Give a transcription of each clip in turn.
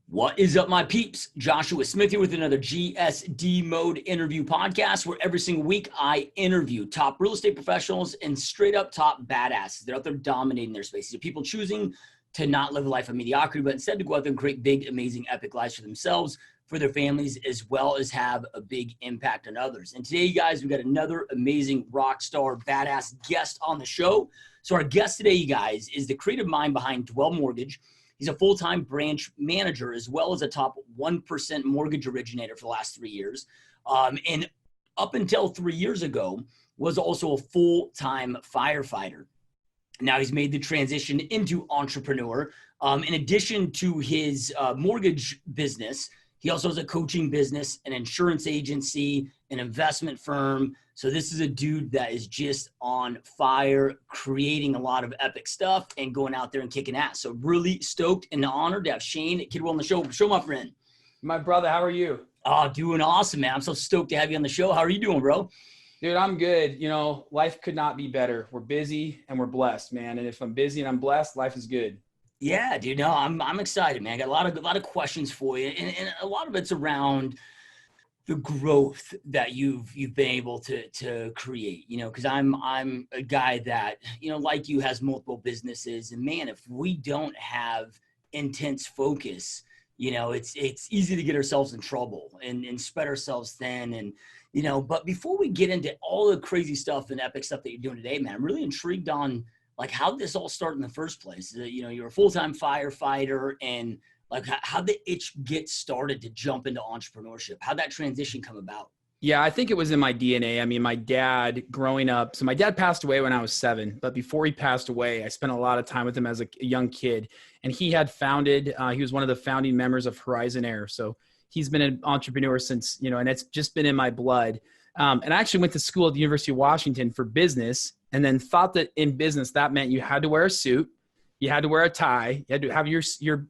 What is up, my peeps? Joshua Smith here with another GSD Mode interview podcast where every single week I interview top real estate professionals and straight up top badasses. They're out there dominating their spaces. They're people choosing to not live a life of mediocrity, but instead to go out there and create big, amazing, epic lives for themselves, for their families, as well as have a big impact on others. And today, you guys, we got another amazing rock star, badass guest on the show. So our guest today, you guys, is the creative mind behind Dwell Mortgage. He's a full-time branch manager as well as a top 1% mortgage originator for the last 3 years. And up until 3 years ago, was also a full-time firefighter. Now he's made the transition into entrepreneur. In addition to his mortgage business, he also has a coaching business, an insurance agency, an investment firm. So this is a dude that is just on fire, creating a lot of epic stuff and going out there and kicking ass. So really stoked and honored to have Shane Kidwell on the show. Show, my friend. My brother, how are you? Oh, doing awesome, man. I'm so stoked to have you on the show. How are you doing, bro? Dude, I'm good. You know, life could not be better. We're busy and we're blessed, man. And if I'm busy and I'm blessed, life is good. Yeah, dude. No, I'm excited, man. I got a lot of questions for you, and a lot of it's around the growth that you've been able to create. You know, because I'm a guy that, you know, like you, has multiple businesses, and man, if we don't have intense focus, you know, it's easy to get ourselves in trouble and spread ourselves thin. And you know, but before we get into all the crazy stuff and epic stuff that you're doing today, man, I'm really intrigued on like how this all started in the first place. You know, you're a full-time firefighter, and like how the itch get started to jump into entrepreneurship. How'd that transition come about? Yeah, I think it was in my DNA. I mean, my dad growing up, so my dad passed away when I was 7, but before he passed away, I spent a lot of time with him as a young kid. And he had founded, he was one of the founding members of Horizon Air. So he's been an entrepreneur since, you know, and it's just been in my blood. And I actually went to school at the University of Washington for business, and then thought that in business, that meant you had to wear a suit, you had to wear a tie, you had to have your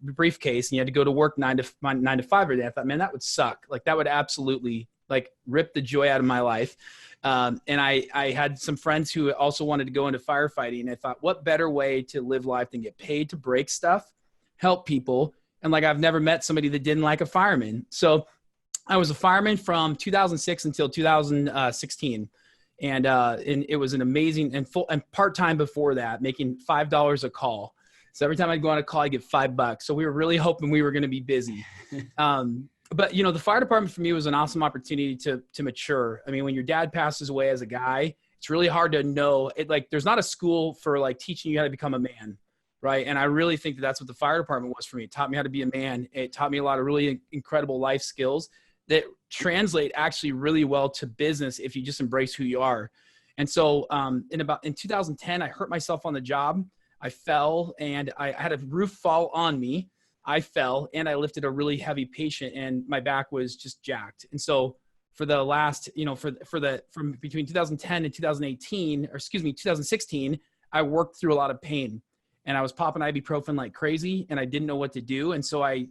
briefcase, and you had to go to work 9 to 5 every day. I thought, man, that would suck. Like that would absolutely like rip the joy out of my life. And I had some friends who also wanted to go into firefighting. And I thought, what better way to live life than get paid to break stuff, help people. And like, I've never met somebody that didn't like a fireman. So I was a fireman from 2006 until 2016. And it was an amazing and part-time before that, making $5 a call. So every time I'd go on a call, I get $5. So we were really hoping we were going to be busy. But you know, the fire department for me was an awesome opportunity to mature. I mean, when your dad passes away as a guy, it's really hard to know it. Like there's not a school for like teaching you how to become a man. Right. And I really think that that's what the fire department was for me. It taught me how to be a man. It taught me a lot of really incredible life skills that translate actually really well to business if you just embrace who you are. And so in 2010, I hurt myself on the job. I fell and I had a roof fall on me. I fell and I lifted a really heavy patient and my back was just jacked. And so for the last, you know, from between 2010 and 2016, I worked through a lot of pain. And I was popping ibuprofen like crazy and I didn't know what to do. And so I'd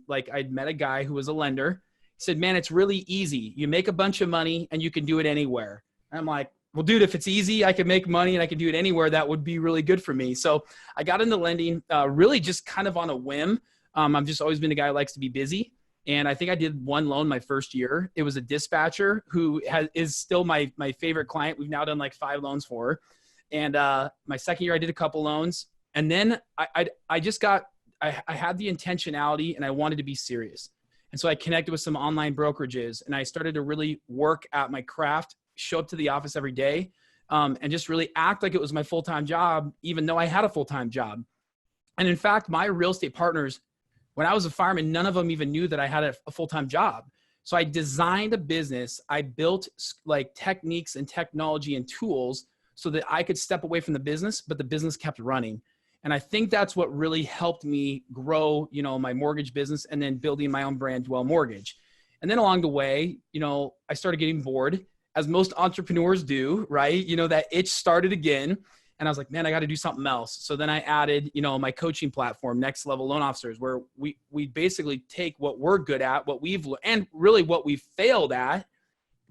met a guy who was a lender. He said, man, it's really easy. You make a bunch of money and you can do it anywhere. And I'm like, well, dude, if it's easy, I can make money and I can do it anywhere. That would be really good for me. So I got into lending really just kind of on a whim. I've just always been a guy who likes to be busy. And I think I did one loan my first year. It was a dispatcher who is still my favorite client. We've now done like 5 loans for her. And my second year, I did a couple loans. And then I had the intentionality and I wanted to be serious. And so I connected with some online brokerages and I started to really work at my craft, show up to the office every day, and just really act like it was my full-time job, even though I had a full-time job. And in fact, my real estate partners, when I was a fireman, none of them even knew that I had a full-time job. So I designed a business. I built like techniques and technology and tools so that I could step away from the business, but the business kept running. And I think that's what really helped me grow, you know, my mortgage business and then building my own brand, Dwell Mortgage. And then along the way, you know, I started getting bored, as most entrepreneurs do, right? You know, that itch started again. And I was like, man, I got to do something else. So then I added, you know, my coaching platform, Next Level Loan Officers, where we basically take what we're good at, what we've, and really what we've failed at,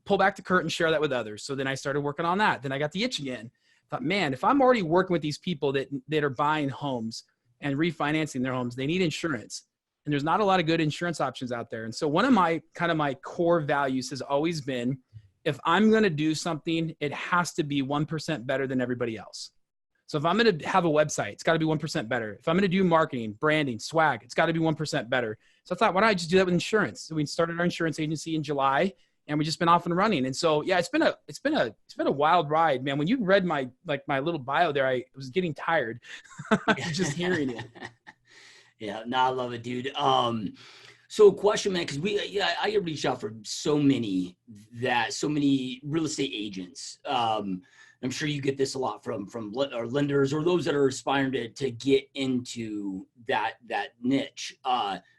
pull back the curtain, share that with others. So then I started working on that. Then I got the itch again. Thought, man, if I'm already working with these people that are buying homes and refinancing their homes, they need insurance. and there's not a lot of good insurance options out there. And so one of my core values has always been, if I'm going to do something, it has to be 1% better than everybody else. So if I'm going to have a website, it's got to be 1% better. If I'm going to do marketing, branding, swag, it's got to be 1% better. So I thought, why don't I just do that with insurance? So we started our insurance agency in July, and we've just been off and running. And so, yeah, it's been a wild ride, man. When you read my little bio there, I was getting tired just hearing it. Yeah, no, I love it, dude. So a question, man, because I get reached out for so many real estate agents. I'm sure you get this a lot from our lenders or those that are aspiring to get into that niche.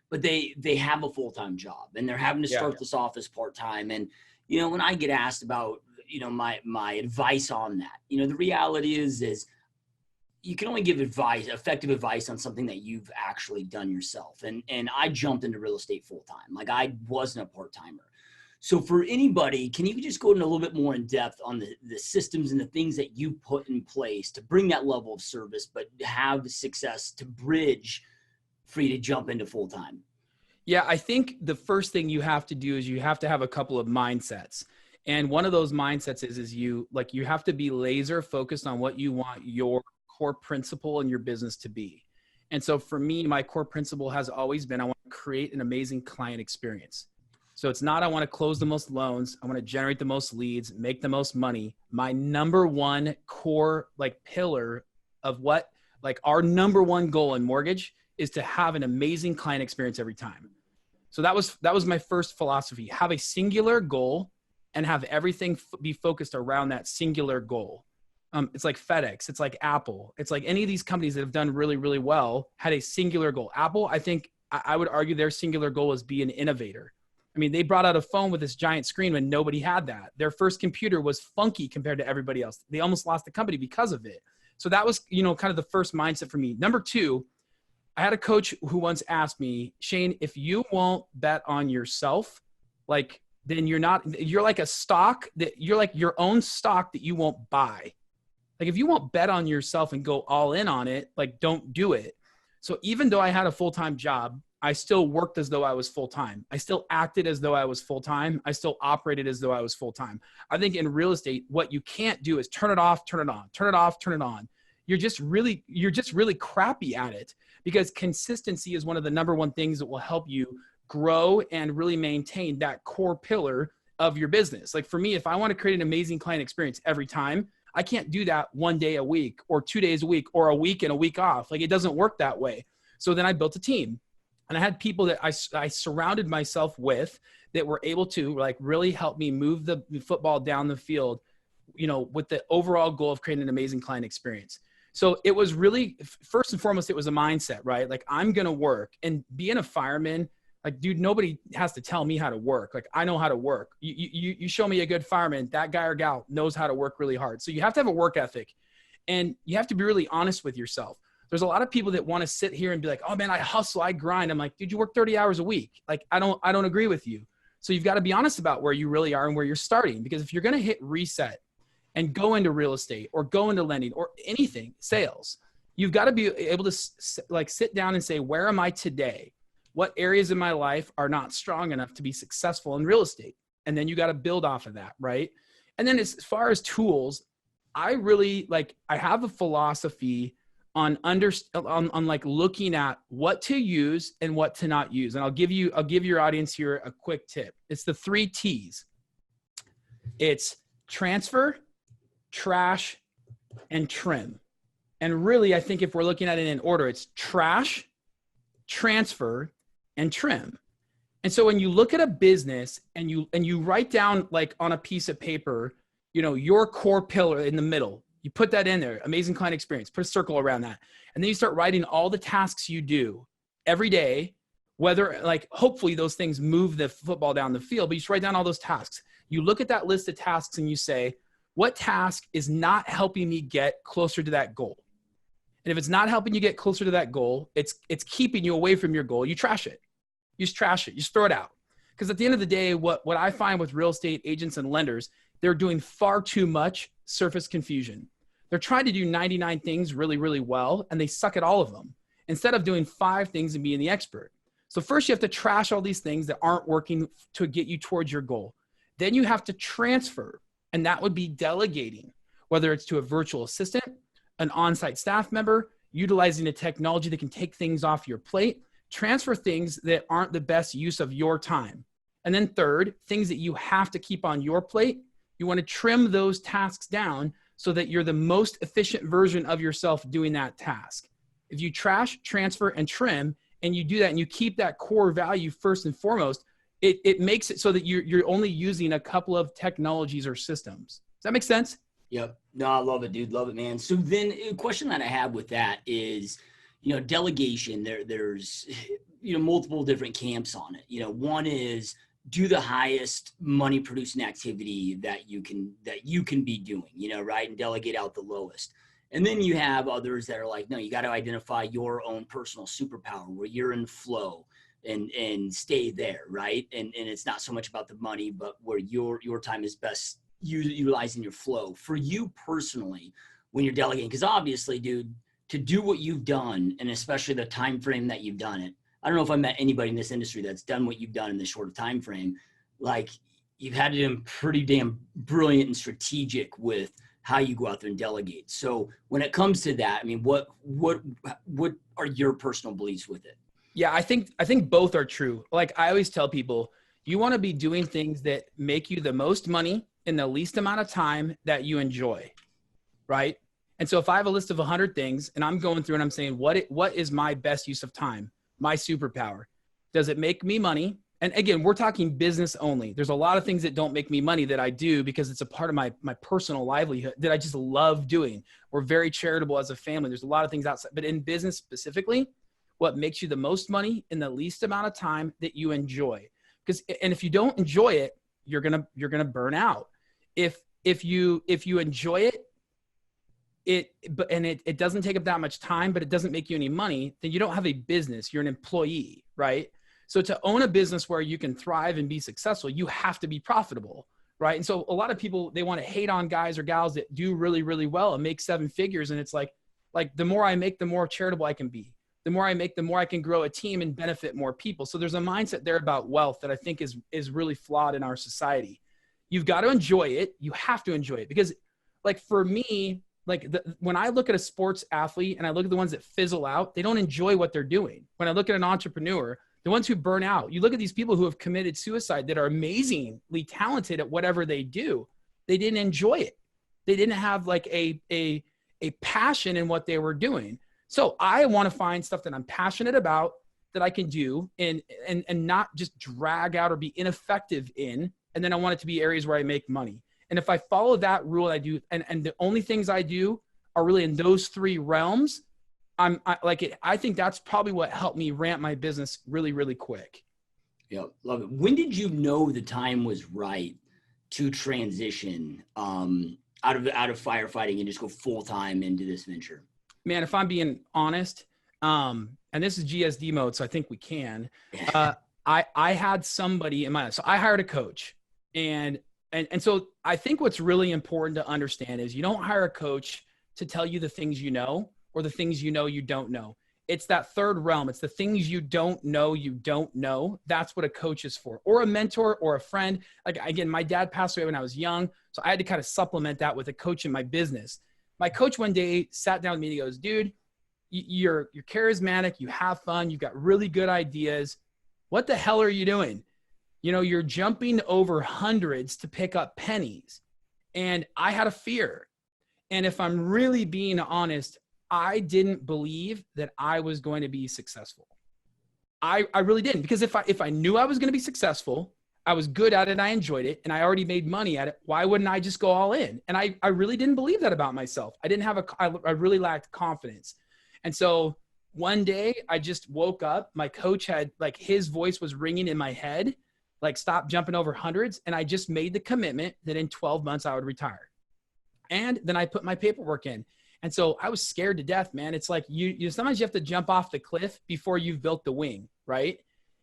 But they have a full-time job and they're having to start this off as part-time. And, when I get asked about, my advice on that, the reality is you can only give effective advice on something that you've actually done yourself. And I jumped into real estate full-time. Like, I wasn't a part-timer. So for anybody, can you just go in a little bit more in depth on the systems and the things that you put in place to bring that level of service, but have success to bridge for you to jump into full-time? Yeah, I think the first thing you have to do is you have to have a couple of mindsets. And one of those mindsets is you have to be laser focused on what you want your core principle in your business to be. And so for me, my core principle has always been, I want to create an amazing client experience. So it's not, I want to close the most loans. I want to generate the most leads, make the most money. My number one core pillar of our number one goal in mortgage is to have an amazing client experience every time. So that was my first philosophy. Have a singular goal and have everything be focused around that singular goal. It's like FedEx, it's like Apple, it's like any of these companies that have done really, really well had a singular goal. Apple, I think I would argue their singular goal is be an innovator. I mean, they brought out a phone with this giant screen when nobody had that. Their first computer was funky compared to everybody else. They almost lost the company because of it. So that was, kind of the first mindset for me. Number two, I had a coach who once asked me, Shane, if you won't bet on yourself, then you're like a stock you're like your own stock that you won't buy. Like, if you won't bet on yourself and go all in on it, don't do it. So even though I had a full-time job, I still worked as though I was full-time. I still acted as though I was full-time. I still operated as though I was full-time. I think in real estate, what you can't do is turn it off, turn it on, turn it off, turn it on. You're just really crappy at it, because consistency is one of the number one things that will help you grow and really maintain that core pillar of your business. Like, for me, if I want to create an amazing client experience every time, I can't do that 1 day a week or 2 days a week or a week and a week off. It doesn't work that way. So then I built a team. And I had people that I surrounded myself with that were able to really help me move the football down the field, with the overall goal of creating an amazing client experience. So it was really, first and foremost, it was a mindset, right? I'm going to work. And being a fireman, dude, nobody has to tell me how to work. I know how to work. You show me a good fireman, that guy or gal knows how to work really hard. So you have to have a work ethic, and you have to be really honest with yourself. There's a lot of people that want to sit here and be like, oh man, I hustle, I grind. I'm like, dude, you work 30 hours a week. I don't agree with you. So you've got to be honest about where you really are and where you're starting. Because if you're going to hit reset and go into real estate or go into lending or anything, sales, you've got to be able to sit down and say, where am I today? What areas in my life are not strong enough to be successful in real estate? And then you got to build off of that, right? And then as far as tools, I really I have a philosophy on looking at what to use and what to not use. And I'll give your audience here a quick tip. It's the 3 T's. It's transfer, trash, and trim. And really, I think if we're looking at it in order, it's trash, transfer, and trim. And so when you look at a business and you write down on a piece of paper, your core pillar in the middle, you put that in there, amazing client experience, put a circle around that. And then you start writing all the tasks you do every day, whether hopefully those things move the football down the field, but you just write down all those tasks. You look at that list of tasks and you say, what task is not helping me get closer to that goal? And if it's not helping you get closer to that goal, it's keeping you away from your goal, you trash it. You just trash it. You just throw it out. Because at the end of the day, what I find with real estate agents and lenders, they're doing far too much surface confusion. They're trying to do 99 things really, really well, and they suck at all of them instead of doing 5 things and being the expert. So first you have to trash all these things that aren't working to get you towards your goal. Then you have to transfer, and that would be delegating, whether it's to a virtual assistant, an on-site staff member, utilizing a technology that can take things off your plate, transfer things that aren't the best use of your time. And then third, things that you have to keep on your plate, you want to trim those tasks down so that you're the most efficient version of yourself doing that task. If you trash, transfer, and trim, and you do that and you keep that core value first and foremost, it makes it so that you're only using a couple of technologies or systems. Does that make sense? Yep. No, I love it, dude. Love it, man. So then a question that I have with that is, delegation, there's, multiple different camps on it. One is do the highest money producing activity that you can be doing, right? And delegate out the lowest. And then you have others that are like, no, you got to identify your own personal superpower where you're in flow and stay there, right? And it's not so much about the money, but where your time is best utilizing your flow. For you personally, when you're delegating, because obviously, dude, to do what you've done, and especially the time frame that you've done it, I don't know if I met anybody in this industry that's done what you've done in this short of time frame. Like, you've had to be pretty damn brilliant and strategic with how you go out there and delegate. So when it comes to that, I mean, what are your personal beliefs with it? Yeah, I think both are true. Like I always tell people, you want to be doing things that make you the most money in the least amount of time that you enjoy, right? And so if I have a list of 100 things and I'm going through and I'm saying, what is my best use of time? My superpower? Does it make me money? And again, we're talking business only. There's a lot of things that don't make me money that I do because it's a part of my personal livelihood that I just love doing. We're very charitable as a family. There's a lot of things outside, but in business specifically, what makes you the most money in the least amount of time that you enjoy? And if you don't enjoy it, you're gonna burn out. If you enjoy it doesn't take up that much time, but it doesn't make you any money, then you don't have a business. You're an employee, right? So to own a business where you can thrive and be successful, you have to be profitable, right? And so a lot of people, they want to hate on guys or gals that do really, really well and make 7 figures. And it's like the more I make, the more charitable I can be. The more I make, the more I can grow a team and benefit more people. So there's a mindset there about wealth that I think is really flawed in our society. You've got to enjoy it. You have to enjoy it because like for me, when I look at a sports athlete and I look at the ones that fizzle out, they don't enjoy what they're doing. When I look at an entrepreneur, the ones who burn out, you look at these people who have committed suicide that are amazingly talented at whatever they do. They didn't enjoy it. They didn't have like a passion in what they were doing. So I want to find stuff that I'm passionate about that I can do and not just drag out or be ineffective in. And then I want it to be areas where I make money. And if I follow that rule, I do, and the only things I do are really in those 3 realms, I think that's probably what helped me ramp my business really, really quick. Yeah, love it. When did you know the time was right to transition out of firefighting and just go full time into this venture? Man, if I'm being honest, and this is GSD mode, so I think we can. I had somebody in my, so I hired a coach, and so I think what's really important to understand is you don't hire a coach to tell you the things you know or the things you know you don't know. It's that third realm. It's the things you don't know. That's what a coach is for, or a mentor or a friend. Like again, my dad passed away when I was young, so I had to kind of supplement that with a coach in my business. My coach one day sat down with me and he goes, dude, you're charismatic. You have fun. You've got really good ideas. What the hell are you doing? You're jumping over hundreds to pick up pennies. And I had a fear. And if I'm really being honest, I didn't believe that I was going to be successful. I really didn't, because if I knew I was going to be successful, I was good at it, I enjoyed it, and I already made money at it, why wouldn't I just go all in? And I really didn't believe that about myself. I really lacked confidence. And so one day I just woke up, my coach had his voice was ringing in my head, stop jumping over hundreds. And I just made the commitment that in 12 months I would retire. And then I put my paperwork in. And so I was scared to death, man. It's like you sometimes you have to jump off the cliff before you've built the wing, right?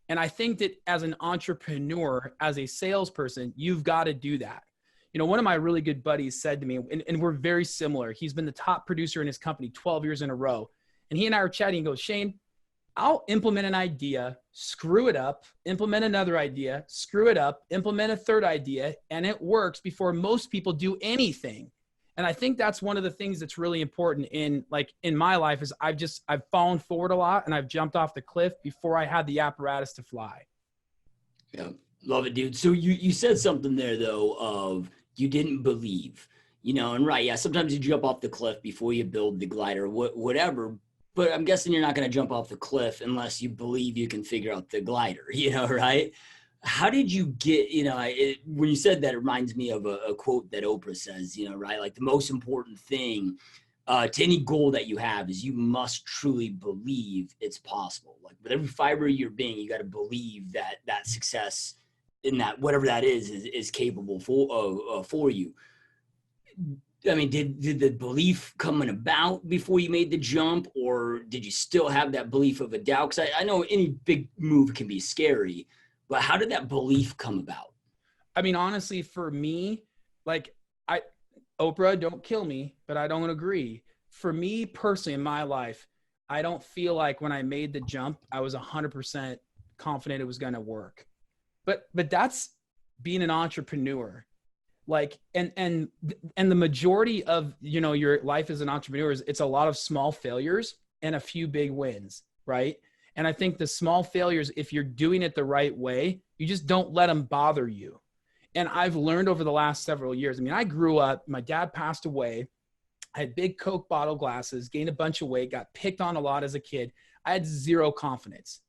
And I think that as an entrepreneur, as a salesperson, you've got to do that. One of my really good buddies said to me, and we're very similar. He's been the top producer in his company 12 years in a row. And he and I were chatting. He goes, Shane, I'll implement an idea, screw it up, implement another idea, screw it up, implement a third idea, and it works before most people do anything. And I think that's one of the things that's really important in my life is I've fallen forward a lot and I've jumped off the cliff before I had the apparatus to fly. Yeah, love it, dude. So you said something there though of you didn't believe, and right, yeah, sometimes you jump off the cliff before you build the glider, whatever. But I'm guessing you're not going to jump off the cliff unless you believe you can figure out the glider, right? How did you get, when you said that, it reminds me of a quote that Oprah says, right? Like the most important thing to any goal that you have is you must truly believe it's possible. Like with every fiber of your being, you got to believe that success in that, whatever that is capable for you. I mean, did the belief coming about before you made the jump, or did you still have that belief of a doubt? Because I know any big move can be scary, but how did that belief come about? I mean, honestly, for me, Oprah, don't kill me, but I don't agree. For me personally in my life, I don't feel like when I made the jump, I was 100% confident it was going to work. But that's being an entrepreneur. And the majority of, your life as an entrepreneur is it's a lot of small failures and a few big wins. Right. And I think the small failures, if you're doing it the right way, you just don't let them bother you. And I've learned over the last several years, I mean, I grew up, my dad passed away. I had big Coke bottle glasses, gained a bunch of weight, got picked on a lot as a kid. I had zero confidence.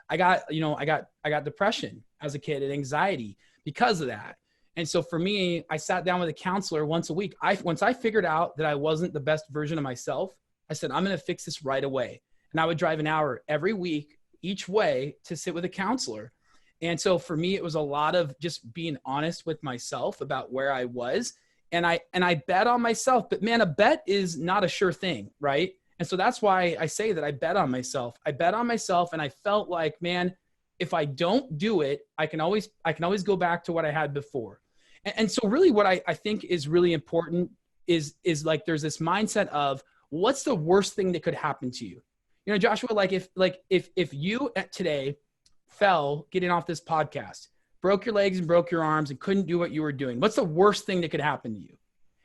I got depression as a kid and anxiety because of that. And so for me, I sat down with a counselor once a week. Once I figured out that I wasn't the best version of myself, I said, I'm going to fix this right away. And I would drive an hour every week each way to sit with a counselor. And so for me, it was a lot of just being honest with myself about where I was. And I bet on myself, but man, a bet is not a sure thing. Right. And so that's why I say that I bet on myself. And I felt like, man, if I don't do it, I can always go back to what I had before. And so really what I think is really important is like, there's this mindset of what's the worst thing that could happen to you? Joshua, if you today fell getting off this podcast, broke your legs and broke your arms and couldn't do what you were doing, what's the worst thing that could happen to you?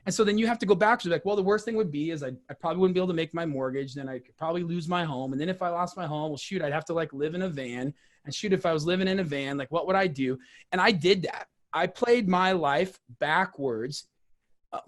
And so then you have to go back to well, the worst thing would be is I probably wouldn't be able to make my mortgage. Then I could probably lose my home. And then if I lost my home, well, shoot, I'd have to live in a van. And shoot, if I was living in a van, what would I do? And I did that. I played my life backwards,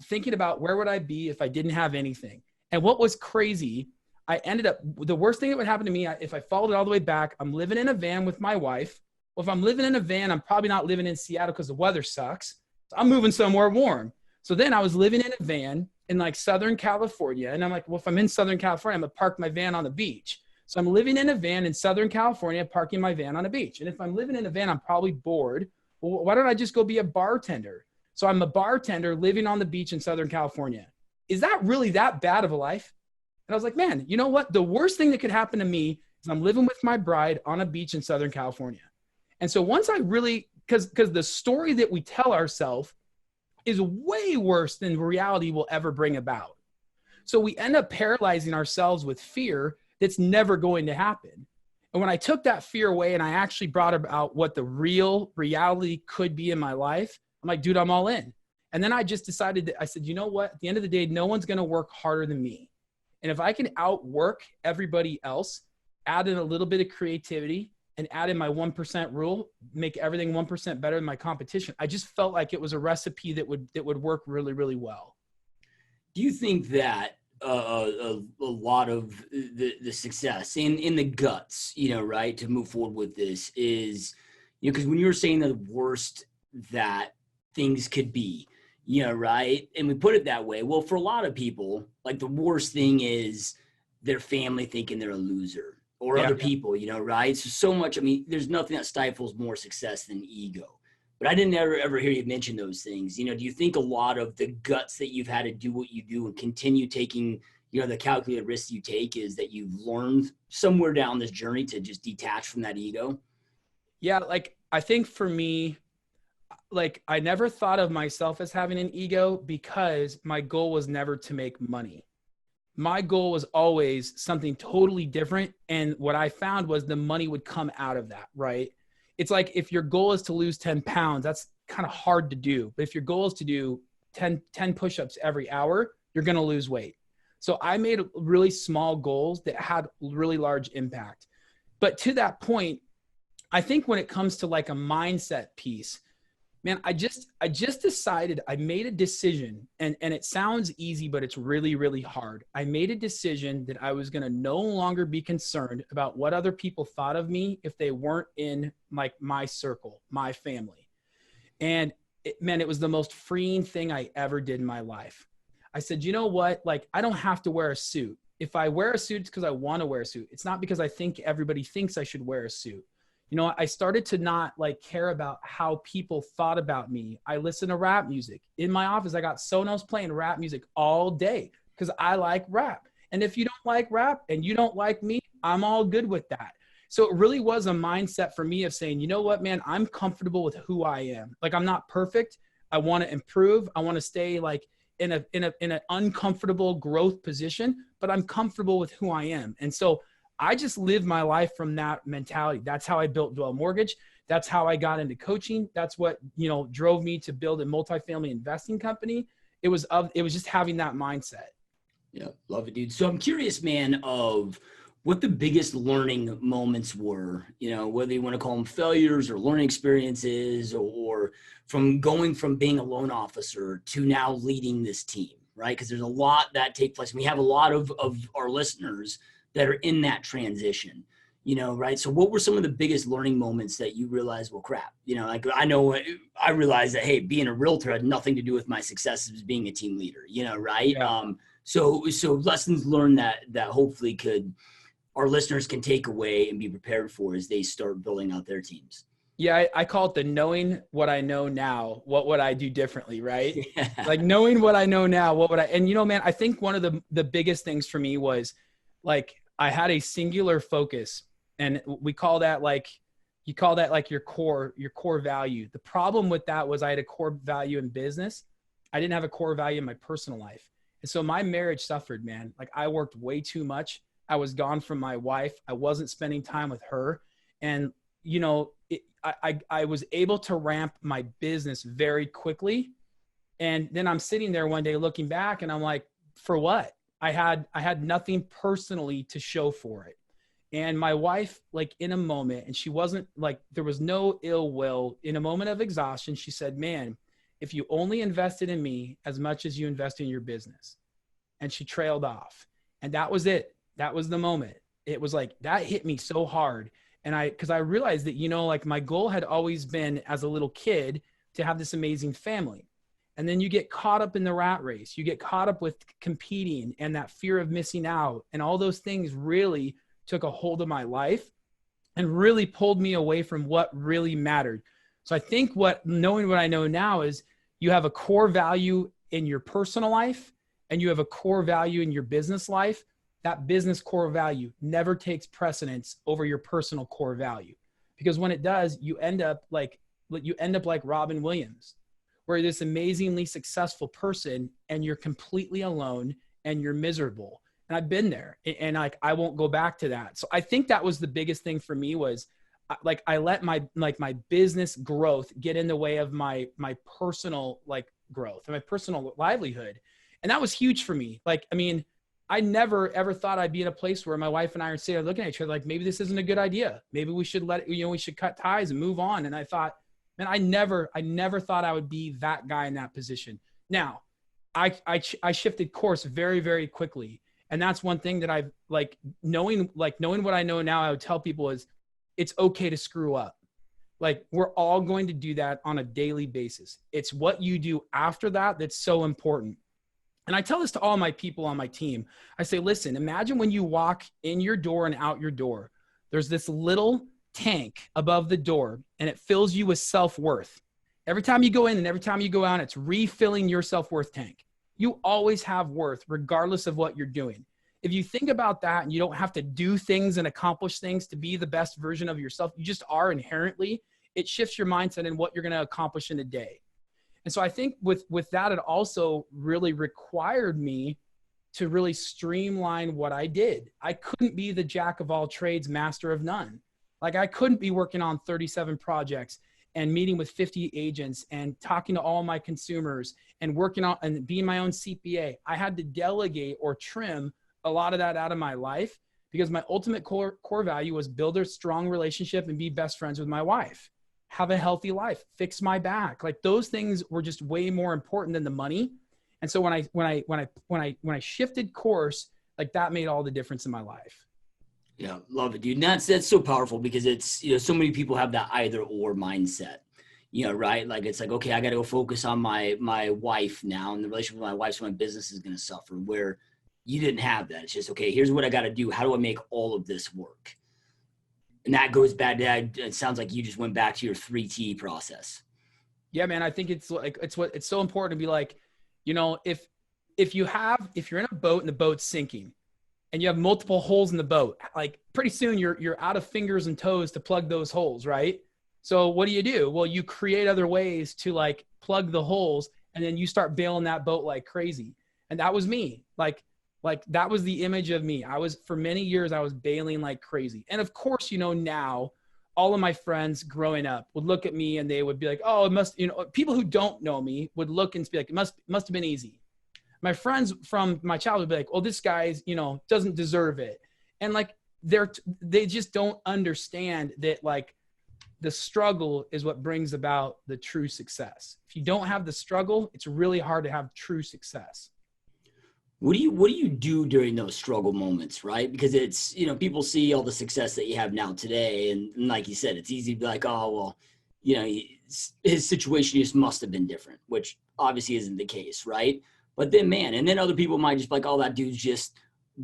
thinking about where would I be if I didn't have anything. And what was crazy, I ended up, the worst thing that would happen to me, if I followed it all the way back, I'm living in a van with my wife. Well, if I'm living in a van, I'm probably not living in Seattle because the weather sucks. So I'm moving somewhere warm. So then I was living in a van in Southern California. And I'm like, well, if I'm in Southern California, I'm going to park my van on the beach. So I'm living in a van in Southern California, parking my van on a beach. And if I'm living in a van, I'm probably bored. Well, why don't I just go be a bartender? So I'm a bartender living on the beach in Southern California. Is that really that bad of a life? And I was like, man, you know what? The worst thing that could happen to me is I'm living with my bride on a beach in Southern California. And so once I really, because the story that we tell ourselves is way worse than reality will ever bring about. So we end up paralyzing ourselves with fear that's never going to happen. And when I took that fear away and I actually brought about what the real reality could be in my life, I'm like, dude, I'm all in. And then I just decided that I said, you know what? At the end of the day, no one's going to work harder than me. And if I can outwork everybody else, add in a little bit of creativity and add in my 1% rule, make everything 1% better than my competition, I just felt like it was a recipe that would work really, really well. Do you think that a lot of the success in the guts, right, to move forward with this is, because when you were saying the worst that things could be, right, and we put it that way, well, for a lot of people, the worst thing is their family thinking they're a loser or other people, right? So much, I mean, there's nothing that stifles more success than ego. But I didn't ever hear you mention those things. Do you think a lot of the guts that you've had to do what you do and continue taking, the calculated risks you take is that you've learned somewhere down this journey to just detach from that ego? Yeah. I think for me, I never thought of myself as having an ego because my goal was never to make money. my goal was always something totally different. And what I found was the money would come out of that, right? It's like if your goal is to lose 10 pounds, that's kind of hard to do. But if your goal is to do 10 push-ups every hour, you're going to lose weight. So I made really small goals that had really large impact. But to that point, I think when it comes to like a mindset piece, man, I just decided, I made a decision, and it sounds easy, but it's really, really hard. I made a decision that I was going to no longer be concerned about what other people thought of me if they weren't in like my circle, my family. And it was the most freeing thing I ever did in my life. I said, you know what? Like, I don't have to wear a suit. If I wear a suit, it's because I want to wear a suit. It's not because I think everybody thinks I should wear a suit. You know, I started to not like care about how people thought about me. I listen to rap music. In my office, I got Sonos playing rap music all day because I like rap. And if you don't like rap and you don't like me, I'm all good with that. So it really was a mindset for me of saying, you know what, man, I'm comfortable with who I am. Like, I'm not perfect. I want to improve. I want to stay like in an uncomfortable growth position, but I'm comfortable with who I am. And so I just lived my life from that mentality. That's how I built Dwell Mortgage. That's how I got into coaching. That's what, you know, drove me to build a multifamily investing company. It was just having that mindset. Yeah. Love it, dude. So I'm curious, man, of what the biggest learning moments were, you know, whether you want to call them failures or learning experiences, or from going from being a loan officer to now leading this team, right? Because there's a lot that take place. We have a lot of our listeners that are in that transition, you know, right? So what were some of the biggest learning moments that you realized, well, crap, you know, like I realized that, hey, being a realtor had nothing to do with my success as being a team leader, you know, right? Yeah. So lessons learned that hopefully our listeners can take away and be prepared for as they start building out their teams. Yeah, I call it the knowing what I know now, what would I do differently, right? Yeah. Like knowing what I know now, what would I, and you know, man, I think one of the biggest things for me was like, I had a singular focus, and we call that like, you call that like your core value. The problem with that was I had a core value in business. I didn't have a core value in my personal life. And so my marriage suffered, man. Like, I worked way too much. I was gone from my wife. I wasn't spending time with her. And, you know, I was able to ramp my business very quickly. And then I'm sitting there one day looking back, and I'm like, for what? I had nothing personally to show for it. And my wife, like, in a moment, and she wasn't like, there was no ill will, in a moment of exhaustion, she said, man, if you only invested in me as much as you invest in your business. And she trailed off. And that was it. That was the moment. It was like, that hit me so hard. And because I realized that, you know, like, my goal had always been as a little kid to have this amazing family. And then you get caught up in the rat race. You get caught up with competing and that fear of missing out. And all those things really took a hold of my life and really pulled me away from what really mattered. So I think knowing what I know now is you have a core value in your personal life and you have a core value in your business life. That business core value never takes precedence over your personal core value, because when it does, you end up like Robin Williams, where you're this amazingly successful person and you're completely alone and you're miserable. And I've been there, and like, I won't go back to that. So I think that was the biggest thing for me was like, I let my business growth get in the way of my personal like growth and my personal livelihood. And that was huge for me. Like, I mean, I never ever thought I'd be in a place where my wife and I are sitting there looking at each other like, maybe this isn't a good idea. Maybe we should we should cut ties and move on. And I thought, man, I never thought I would be that guy in that position. Now, I shifted course very, very quickly. And that's one thing that I've knowing what I know now, I would tell people is it's okay to screw up. Like, we're all going to do that on a daily basis. It's what you do after that that's so important. And I tell this to all my people on my team. I say, listen, imagine when you walk in your door and out your door, there's this little tank above the door and it fills you with self-worth. Every time you go in and every time you go out, it's refilling your self-worth tank. You always have worth regardless of what you're doing. If you think about that and you don't have to do things and accomplish things to be the best version of yourself, you just are inherently, it shifts your mindset and what you're going to accomplish in a day. And so I think with that, it also really required me to really streamline what I did. I couldn't be the jack of all trades, master of none. Like I couldn't be working on 37 projects and meeting with 50 agents and talking to all my consumers and working on and being my own CPA. I had to delegate or trim a lot of that out of my life because my ultimate core value was build a strong relationship and be best friends with my wife, have a healthy life, fix my back. Like those things were just way more important than the money. And so when I shifted course, like that made all the difference in my life. Yeah, love it, dude. And that's so powerful because it's, so many people have that either or mindset, right? Like it's like, okay, I got to go focus on my wife now and the relationship with my wife, so my business is going to suffer, where you didn't have that. It's just, okay, here's what I got to do. How do I make all of this work? And that goes back to that. It sounds like you just went back to your 3T process. Yeah, man. I think it's so important to be like, if you're in a boat and the boat's sinking and you have multiple holes in the boat, like pretty soon you're out of fingers and toes to plug those holes, right? So what do? Well, you create other ways to like plug the holes, and then you start bailing that boat like crazy. And that was me. Like that was the image of me. For many years, I was bailing like crazy. And of course, now all of my friends growing up would look at me and they would be like, oh, it must, people who don't know me would look and be like, it must have been easy. My friends from my childhood would be like, well, this guy's, doesn't deserve it. And like, they just don't understand that like the struggle is what brings about the true success. If you don't have the struggle, it's really hard to have true success. What do you do during those struggle moments, right? Because it's, people see all the success that you have now today. And like you said, it's easy to be like, oh, well, his situation just must have been different, which obviously isn't the case, right? But then, man, and then other people might just be like, oh, that dude's just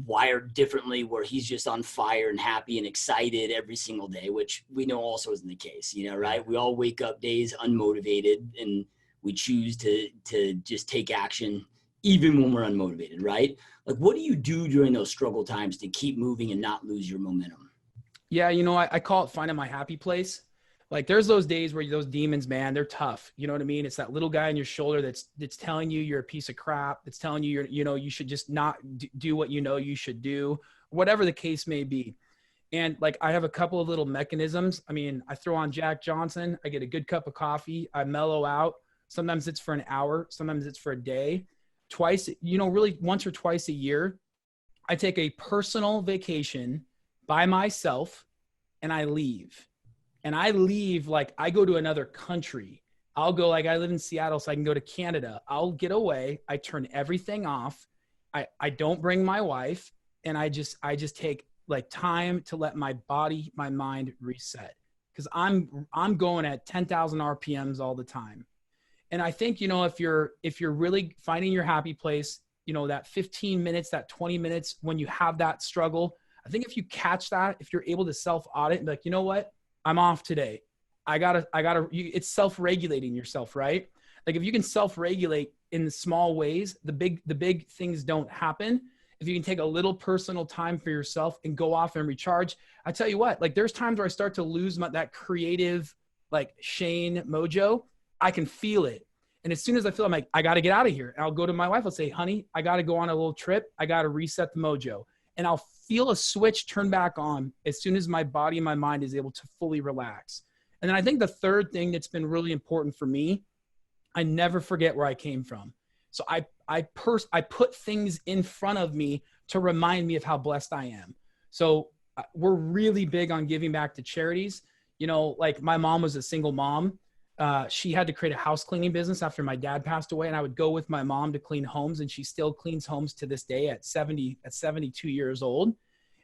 wired differently, where he's just on fire and happy and excited every single day, which we know also isn't the case, right? We all wake up days unmotivated and we choose to just take action even when we're unmotivated, right? Like, what do you do during those struggle times to keep moving and not lose your momentum? Yeah, I call it finding my happy place. Like there's those days where those demons, man, they're tough. You know what I mean? It's that little guy on your shoulder that's telling you you're a piece of crap. That's telling you you should just not do what you should do, whatever the case may be. And like I have a couple of little mechanisms. I mean, I throw on Jack Johnson. I get a good cup of coffee. I mellow out. Sometimes it's for an hour. Sometimes it's for a day. Twice, really once or twice a year, I take a personal vacation by myself and I leave. And I leave, like I go to another country. I'll go, like I live in Seattle, so I can go to Canada. I'll get away. I turn everything off. I don't bring my wife. And I just take like time to let my body, my mind reset. Because I'm going at 10,000 RPMs all the time. And I think, if you're really finding your happy place, that 15 minutes, that 20 minutes when you have that struggle, I think if you catch that, if you're able to self-audit and be like, you know what, I'm off today. It's self-regulating yourself, right? Like if you can self-regulate in the small ways, the big things don't happen. If you can take a little personal time for yourself and go off and recharge, I tell you what, like there's times where I start to lose that creative, like Shane mojo. I can feel it. And as soon as I feel, I'm like, I got to get out of here. And I'll go to my wife. I'll say, honey, I got to go on a little trip. I got to reset the mojo. And I'll feel a switch turn back on as soon as my body and my mind is able to fully relax. And then I think the third thing that's been really important for me, I never forget where I came from. So I put things in front of me to remind me of how blessed I am. So we're really big on giving back to charities. Like my mom was a single mom. She had to create a house cleaning business after my dad passed away. And I would go with my mom to clean homes, and she still cleans homes to this day at 72 years old.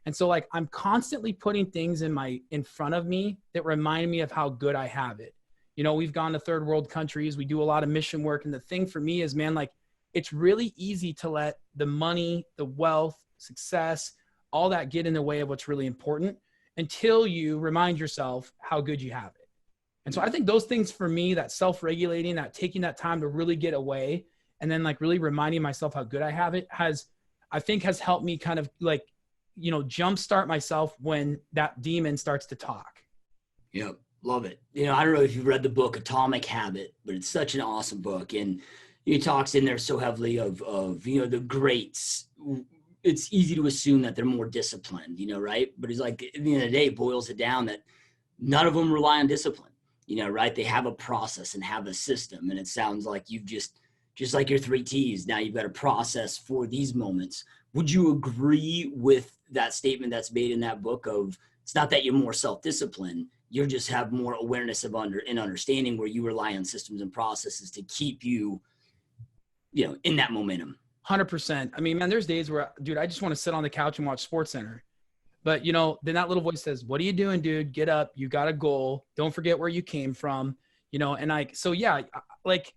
And so like, I'm constantly putting things in front of me that remind me of how good I have it. We've gone to third world countries. We do a lot of mission work. And the thing for me is, man, like it's really easy to let the money, the wealth, success, all that get in the way of what's really important until you remind yourself how good you have it. And so I think those things for me, that self-regulating, that taking that time to really get away and then like really reminding myself how good I have it has helped me kind of like, jumpstart myself when that demon starts to talk. Yep. Love it. I don't know if you've read the book Atomic Habit, but it's such an awesome book. And, He talks in there so heavily of, you know, the greats. It's easy to assume that they're more disciplined, you know, right? But he's like, at the end of the day, boils it down that none of them rely on discipline, you know, right? They have a process and have a system. And it sounds like you've just like your 3 T's, now you've got a process for these moments. Would you agree with that statement that's made in that book of, it's not that you're more self-disciplined, you just have more awareness of and understanding where you rely on systems and processes to keep you, you know, in that momentum? 100%. I mean, man, there's days where, dude, I just want to sit on the couch and watch SportsCenter. But, you know, then that little voice says, what are you doing, dude? Get up. You got a goal. Don't forget where you came from, you know? And so, yeah, like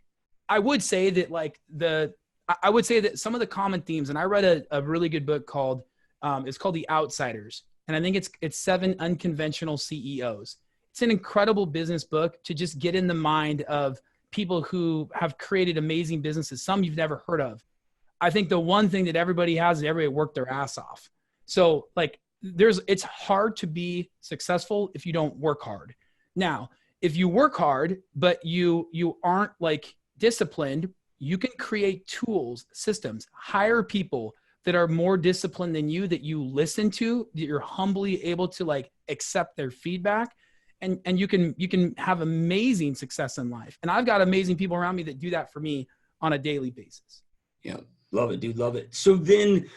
I would say that I would say that some of the common themes, and I read a really good book called, it's called The Outsiders. And I think it's 7 Unconventional CEOs. It's an incredible business book to just get in the mind of people who have created amazing businesses, some you've never heard of. I think the one thing that everybody has is everybody worked their ass off. So like it's hard to be successful if you don't work hard. Now, if you work hard, but you aren't like disciplined, you can create tools, systems, hire people that are more disciplined than you, that you listen to, that you're humbly able to like accept their feedback. And you can have amazing success in life. And I've got amazing people around me that do that for me on a daily basis. Yeah. Love it, dude. Love it. So then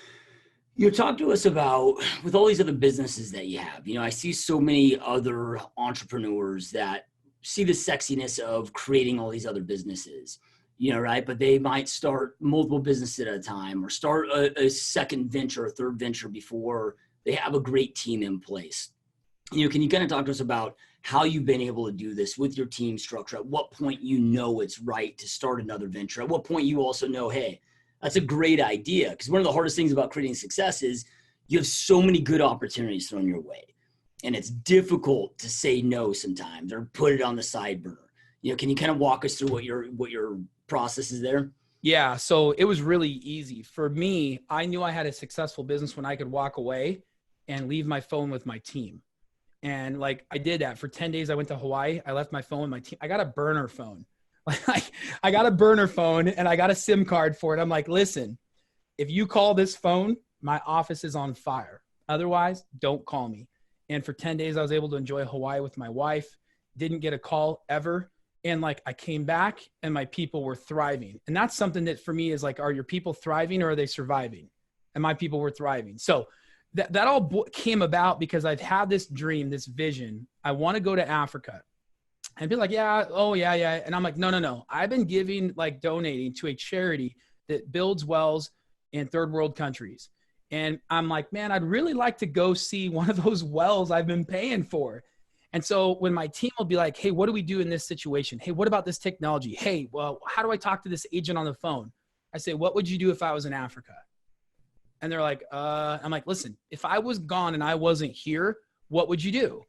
you talk to us about, with all these other businesses that you have, you know, I see so many other entrepreneurs that see the sexiness of creating all these other businesses, you know, right? But they might start multiple businesses at a time, or start a second venture, a third venture before they have a great team in place. You know, can you kind of talk to us about how you've been able to do this with your team structure? At what point you know it's right to start another venture? At what point you also know, hey, that's a great idea? Because one of the hardest things about creating success is you have so many good opportunities thrown your way, and it's difficult to say no sometimes or put it on the side burner. You know, can you kind of walk us through what your process is there? Yeah. So it was really easy for me. I knew I had a successful business when I could walk away and leave my phone with my team. And like I did that for 10 days. I went to Hawaii. I left my phone with my team. I got a burner phone. Like I got a burner phone and I got a SIM card for it. I'm like, listen, if you call this phone, my office is on fire. Otherwise, don't call me. And for 10 days, I was able to enjoy Hawaii with my wife. Didn't get a call ever. And like I came back and my people were thriving. And that's something that for me is like, are your people thriving or are they surviving? And my people were thriving. So that all came about because I've had this dream, this vision. I want to go to Africa. And be like, yeah, oh yeah, yeah. And I'm like, no. I've been donating to a charity that builds wells in third world countries. And I'm like, man, I'd really like to go see one of those wells I've been paying for. And so when my team will be like, hey, what do we do in this situation? Hey, what about this technology? Hey, well, how do I talk to this agent on the phone? I say, what would you do if I was in Africa? And they're like, I'm like, listen, if I was gone and I wasn't here, what would you do?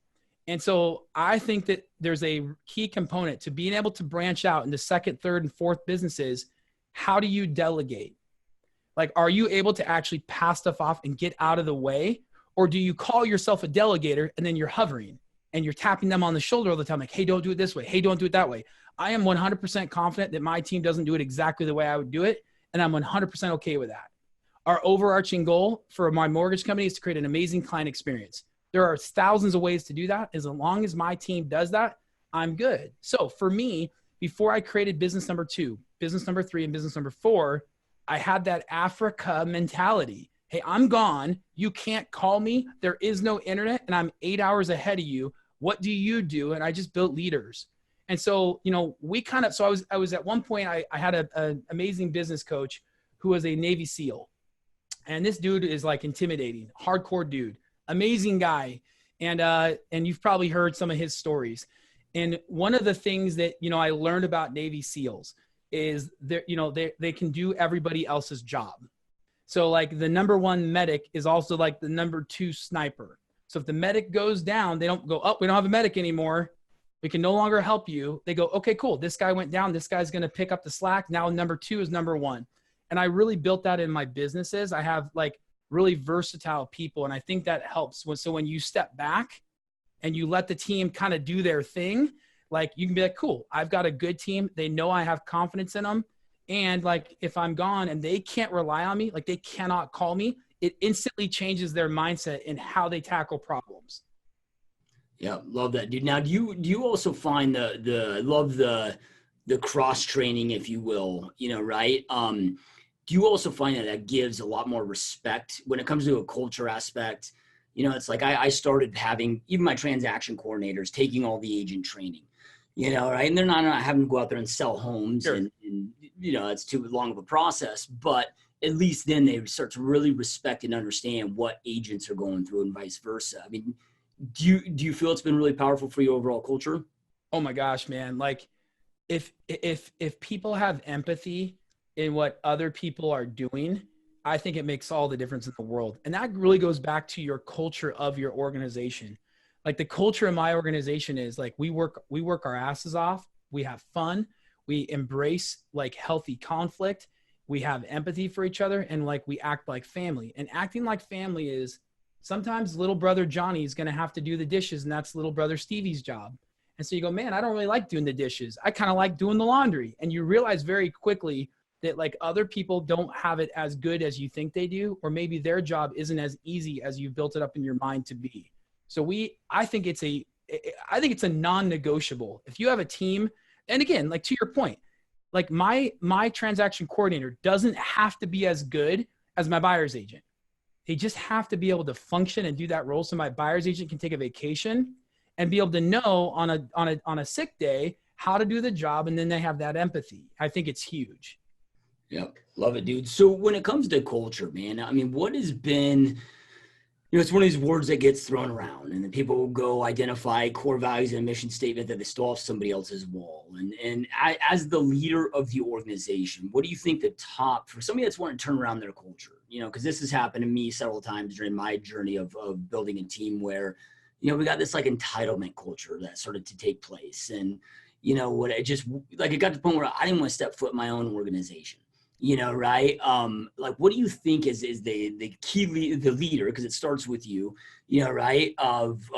And so I think that there's a key component to being able to branch out into second, third, and fourth businesses. How do you delegate? Like, are you able to actually pass stuff off and get out of the way? Or do you call yourself a delegator and then you're hovering and you're tapping them on the shoulder all the time? Like, hey, don't do it this way. Hey, don't do it that way. I am 100% confident that my team doesn't do it exactly the way I would do it. And I'm 100% okay with that. Our overarching goal for my mortgage company is to create an amazing client experience. There are thousands of ways to do that. As long as my team does that, I'm good. So for me, before I created business number 2, business number 3, and business number 4, I had that Africa mentality. Hey, I'm gone. You can't call me. There is no internet and I'm 8 hours ahead of you. What do you do? And I just built leaders. And so, you know, I was at one point, I had an amazing business coach who was a Navy SEAL. And this dude is like intimidating, hardcore dude, amazing guy. And you've probably heard some of his stories. And one of the things that, you know, I learned about Navy SEALs is they can do everybody else's job. So like the number 1 medic is also like the number 2 sniper. So if the medic goes down, they don't go, oh, we don't have a medic anymore. We can no longer help you. They go, okay, cool. This guy went down. This guy's going to pick up the slack. Now number 2 is number 1. And I really built that in my businesses. I have like really versatile people. And I think that helps. So when you step back and you let the team kind of do their thing, like you can be like, cool, I've got a good team. They know I have confidence in them. And like, if I'm gone and they can't rely on me, like they cannot call me, it instantly changes their mindset in how they tackle problems. Yeah, love that, dude. Now, do you also find I love the cross training, if you will, right? Do you also find that gives a lot more respect when it comes to a culture aspect? It's like I started having even my transaction coordinators taking all the agent training, right? And they're not having to go out there and sell homes, Sure. and it's too long of a process, but at least then they start to really respect and understand what agents are going through and vice versa. I mean, do you feel it's been really powerful for your overall culture? Oh my gosh, man. Like if people have empathy in what other people are doing, I think it makes all the difference in the world. And that really goes back to your culture of your organization. Like the culture of my organization is like we work our asses off, we have fun, we embrace like healthy conflict, we have empathy for each other, and like we act like family. And acting like family is sometimes little brother Johnny is going to have to do the dishes, and that's little brother Stevie's job. And so you go, man, I don't really like doing the dishes. I kind of like doing the laundry. And you realize very quickly that like other people don't have it as good as you think they do, or maybe their job isn't as easy as you've built it up in your mind to be. So I think it's a non-negotiable. If you have a team, and again, like to your point, like my transaction coordinator doesn't have to be as good as my buyer's agent. They just have to be able to function and do that role. So my buyer's agent can take a vacation and be able to know on a sick day how to do the job. And then they have that empathy. I think it's huge. Yep. Love it, dude. So when it comes to culture, man, I mean, what has been, it's one of these words that gets thrown around, and then people will go identify core values and a mission statement that they stole off somebody else's wall. And as the leader of the organization, what do you think the top for somebody that's wanting to turn around their culture? Because this has happened to me several times during my journey of building a team where, we got this like entitlement culture that started to take place. And, what it just like, it got to the point where I didn't want to step foot in my own organization. Right? Like, what do you think is the key the leader, because it starts with you, right? Of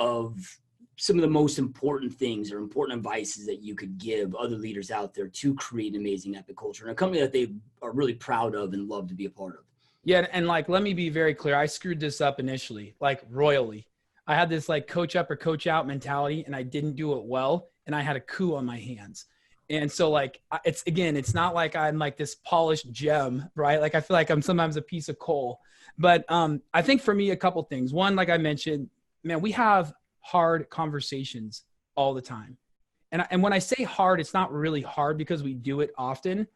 some of the most important things or important advices that you could give other leaders out there to create an amazing epic culture and a company that they are really proud of and love to be a part of. Yeah. And like, let me be very clear. I screwed this up initially, like royally. I had this like coach up or coach out mentality, and I didn't do it well. And I had a coup on my hands. And so like, it's not like I'm like this polished gem, right? Like I feel like I'm sometimes a piece of coal. But I think for me, a couple things. One, like I mentioned, man, we have hard conversations all the time. And when I say hard, it's not really hard because we do it often.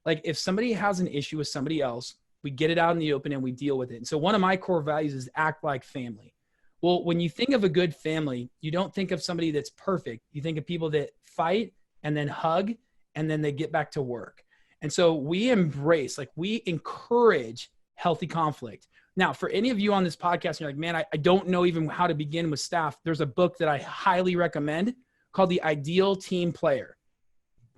Like if somebody has an issue with somebody else, we get it out in the open and we deal with it. And so one of my core values is act like family. Well, when you think of a good family, you don't think of somebody that's perfect. You think of people that fight and then hug, and then they get back to work. And so we encourage healthy conflict. Now, for any of you on this podcast, you're like, man, I don't know even how to begin with staff. There's a book that I highly recommend called The Ideal Team Player.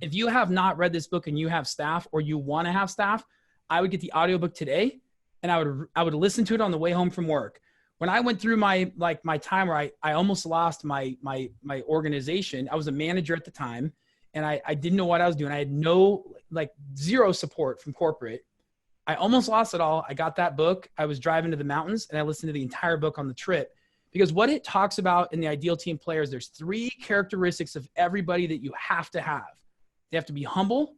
If you have not read this book and you have staff or you want to have staff, I would get the audiobook today, and I would listen to it on the way home from work. When I went through my time where I almost lost my organization, I was a manager at the time, and I didn't know what I was doing. I had zero support from corporate. I almost lost it all. I got that book. I was driving to the mountains, and I listened to the entire book on the trip, because what it talks about in the Ideal Team Players, there's 3 characteristics of everybody that you have to have. They have to be humble,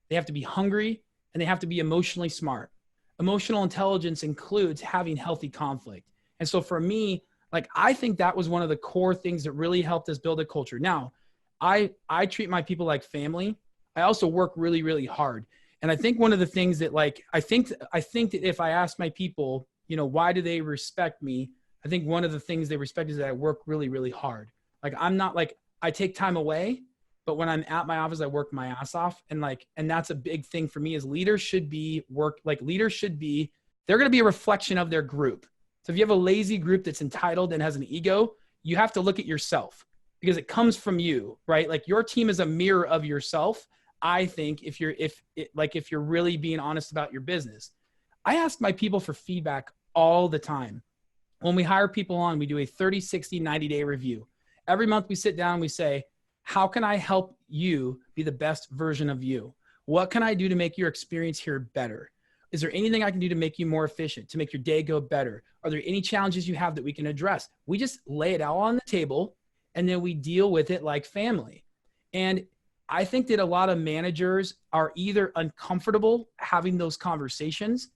they have to be hungry, and they have to be emotionally smart. Emotional intelligence includes having healthy conflict. And so for me, like, I think that was one of the core things that really helped us build a culture. Now, I treat my people like family. I also work really, really hard. And I think one of the things that I think that if I ask my people, why do they respect me? I think one of the things they respect is that I work really, really hard. Like, I'm not like, I take time away, but when I'm at my office, I work my ass off. And that's a big thing for me is leaders should be they're going to be a reflection of their group. So if you have a lazy group that's entitled and has an ego, you have to look at yourself, because it comes from you, right? Like, your team is a mirror of yourself. I think if you're really being honest about your business. I ask my people for feedback all the time. When we hire people on, we do a 30, 60, 90-day review. Every month we sit down and we say, how can I help you be the best version of you? What can I do to make your experience here better? Is there anything I can do to make you more efficient, to make your day go better? Are there any challenges you have that we can address? We just lay it all on the table, and then we deal with it like family. And I think that a lot of managers are either uncomfortable having those conversations,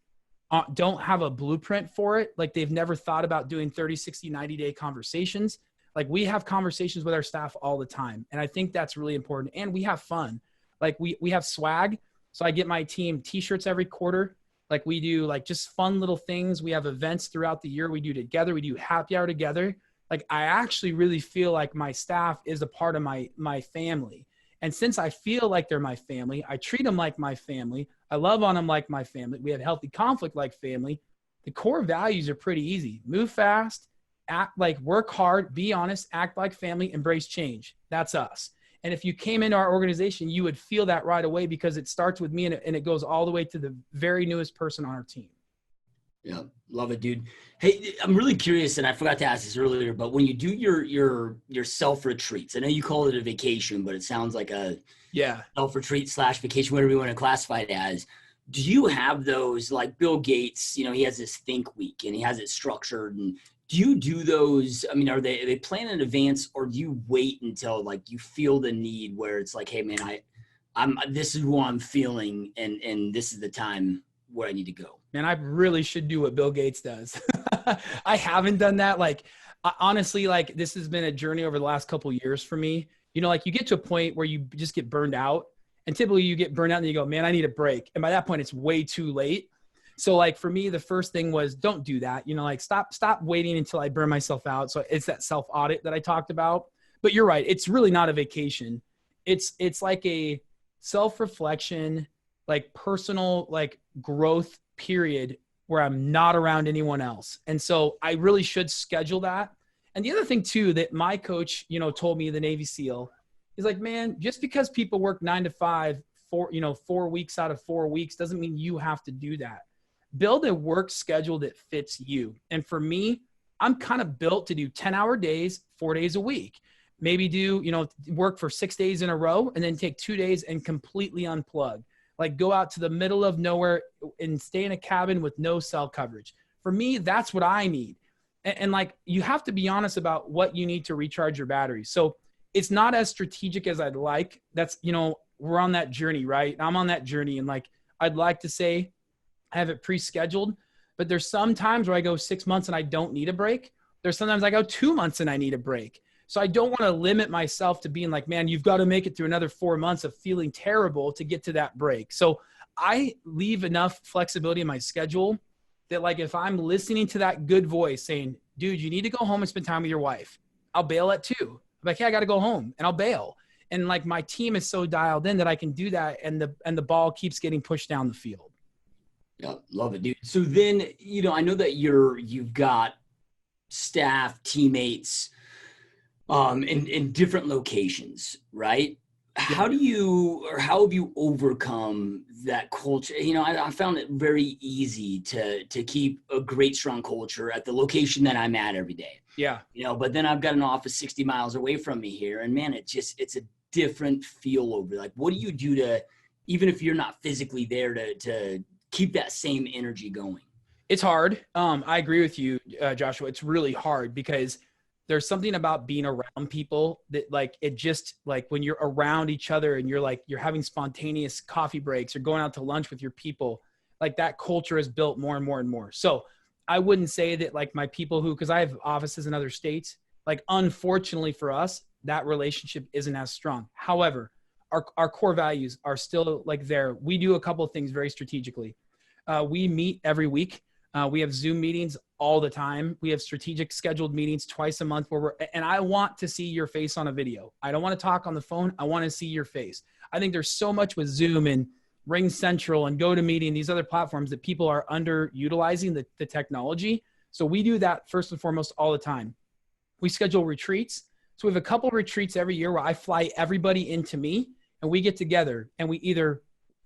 don't have a blueprint for it. Like they've never thought about doing 30, 60, 90-day conversations. Like we have conversations with our staff all the time. And I think that's really important. And we have fun. Like we have swag. So I get my team t-shirts every quarter. Like we do like just fun little things. We have events throughout the year we do together. We do happy hour together. Like I actually really feel like my staff is a part of my family. And since I feel like they're my family, I treat them like my family. I love on them like my family. We have healthy conflict like family. The core values are pretty easy. Move fast, act like, work hard, be honest, act like family, embrace change. That's us. And if you came into our organization, you would feel that right away because it starts with me and it goes all the way to the very newest person on our team. Yeah, love it, dude. Hey, I'm really curious, and I forgot to ask this earlier, but when you do your self retreats, I know you call it a vacation, but it sounds like a self retreat / vacation, whatever you want to classify it as. Do you have those like Bill Gates? You know, he has this think week and he has it structured. And do you do those? I mean, are they planned in advance, or do you wait until like you feel the need where it's like, hey, man, I'm this is who I'm feeling, and this is the time where I need to go? Man, I really should do what Bill Gates does. I haven't done that. Like, honestly, like this has been a journey over the last couple of years for me. You know, like you get to a point where you just get burned out, and typically you get burned out and you go, man, I need a break. And by that point, it's way too late. So like for me, the first thing was don't do that. You know, like stop waiting until I burn myself out. So it's that self audit that I talked about. But you're right. It's really not a vacation. It's like a self-reflection, like personal, like growth period where I'm not around anyone else. And so I really should schedule that. And the other thing too, that my coach, you know, told me, the Navy SEAL, is like, man, just because people work 9 to 5, 4 weeks out of 4 weeks doesn't mean you have to do that. Build a work schedule that fits you. And for me, I'm kind of built to do 10-hour days, 4 days a week. Maybe do, you know, work for 6 days in a row and then take 2 days and completely unplug. Like go out to the middle of nowhere and stay in a cabin with no cell coverage. For me, that's what I need. And like, you have to be honest about what you need to recharge your batteries. So it's not as strategic as I'd like. That's, you know, we're on that journey, right? I'm on that journey. And like, I'd like to say I have it pre-scheduled, but there's some times where I go 6 months and I don't need a break. There's sometimes I go 2 months and I need a break. So I don't want to limit myself to being like, man, you've got to make it through another 4 months of feeling terrible to get to that break. So I leave enough flexibility in my schedule that like, if I'm listening to that good voice saying, dude, you need to go home and spend time with your wife, I'll bail at 2. I'm like, hey, I got to go home, and I'll bail. And like my team is so dialed in that I can do that. And the ball keeps getting pushed down the field. Yeah, love it, dude. So then, you know, I know that you've got staff, teammates, in different locations, right? How have you overcome that culture? You know, I found it very easy to keep a great, strong culture at the location that I'm at every day. Yeah. You know, but then I've got an office 60 miles away from me here, and man, it's a different feel over. Like, what do you do to, even if you're not physically there, to keep that same energy going? It's hard. I agree with you, Joshua. It's really hard because there's something about being around people that like, it just like when you're around each other and you're having spontaneous coffee breaks or going out to lunch with your people, like that culture is built more and more and more. So I wouldn't say that like my people cause I have offices in other states, like unfortunately for us, that relationship isn't as strong. However, our core values are still like there. We do a couple of things very strategically. We meet every week. We have Zoom meetings all the time. We have strategic scheduled meetings twice a month and I want to see your face on a video. I don't want to talk on the phone. I want to see your face. I think there's so much with Zoom and Ring Central and GoToMeeting, these other platforms that people are underutilizing the technology. So we do that first and foremost all the time. We schedule retreats. So we have a couple of retreats every year where I fly everybody into me and we get together and we either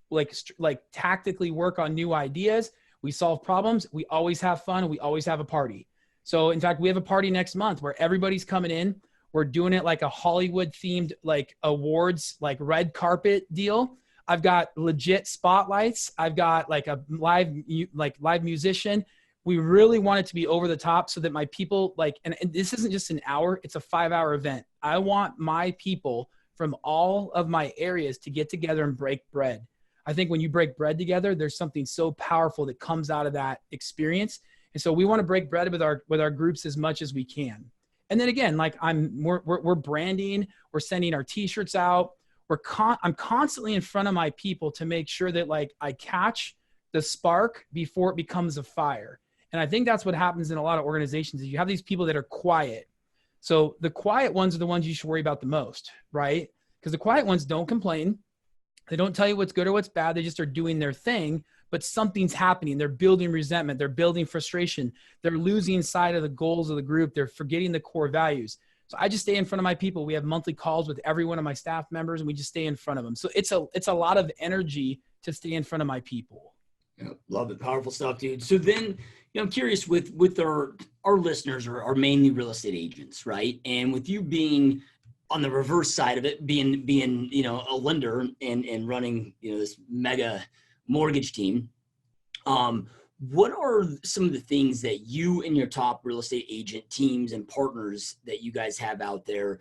like tactically work on new ideas. We solve problems. We always have fun. And we always have a party. So in fact, we have a party next month where everybody's coming in. We're doing it like a Hollywood themed, like awards, like red carpet deal. I've got legit spotlights. I've got like a live musician. We really want it to be over the top so that my people and this isn't just an hour, it's a 5-hour event. I want my people from all of my areas to get together and break bread. I think when you break bread together, there's something so powerful that comes out of that experience. And so we want to break bread with our groups as much as we can. And then again, we're branding, we're sending our t-shirts out. I'm constantly in front of my people to make sure that I catch the spark before it becomes a fire. And I think that's what happens in a lot of organizations is you have these people that are quiet. So the quiet ones are the ones you should worry about the most, right? Because the quiet ones don't complain. They don't tell you what's good or what's bad. They just are doing their thing, but something's happening. They're building resentment. They're building frustration. They're losing sight of the goals of the group. They're forgetting the core values. So I just stay in front of my people. We have monthly calls with every one of my staff members, and we just stay in front of them. So it's a lot of energy to stay in front of my people. Yeah, love it. Powerful stuff, dude. So then, I'm curious with our listeners are mainly real estate agents, right? And with you being on the reverse side of it, being a lender and running, this mega mortgage team, what are some of the things that you and your top real estate agent teams and partners that you guys have out there,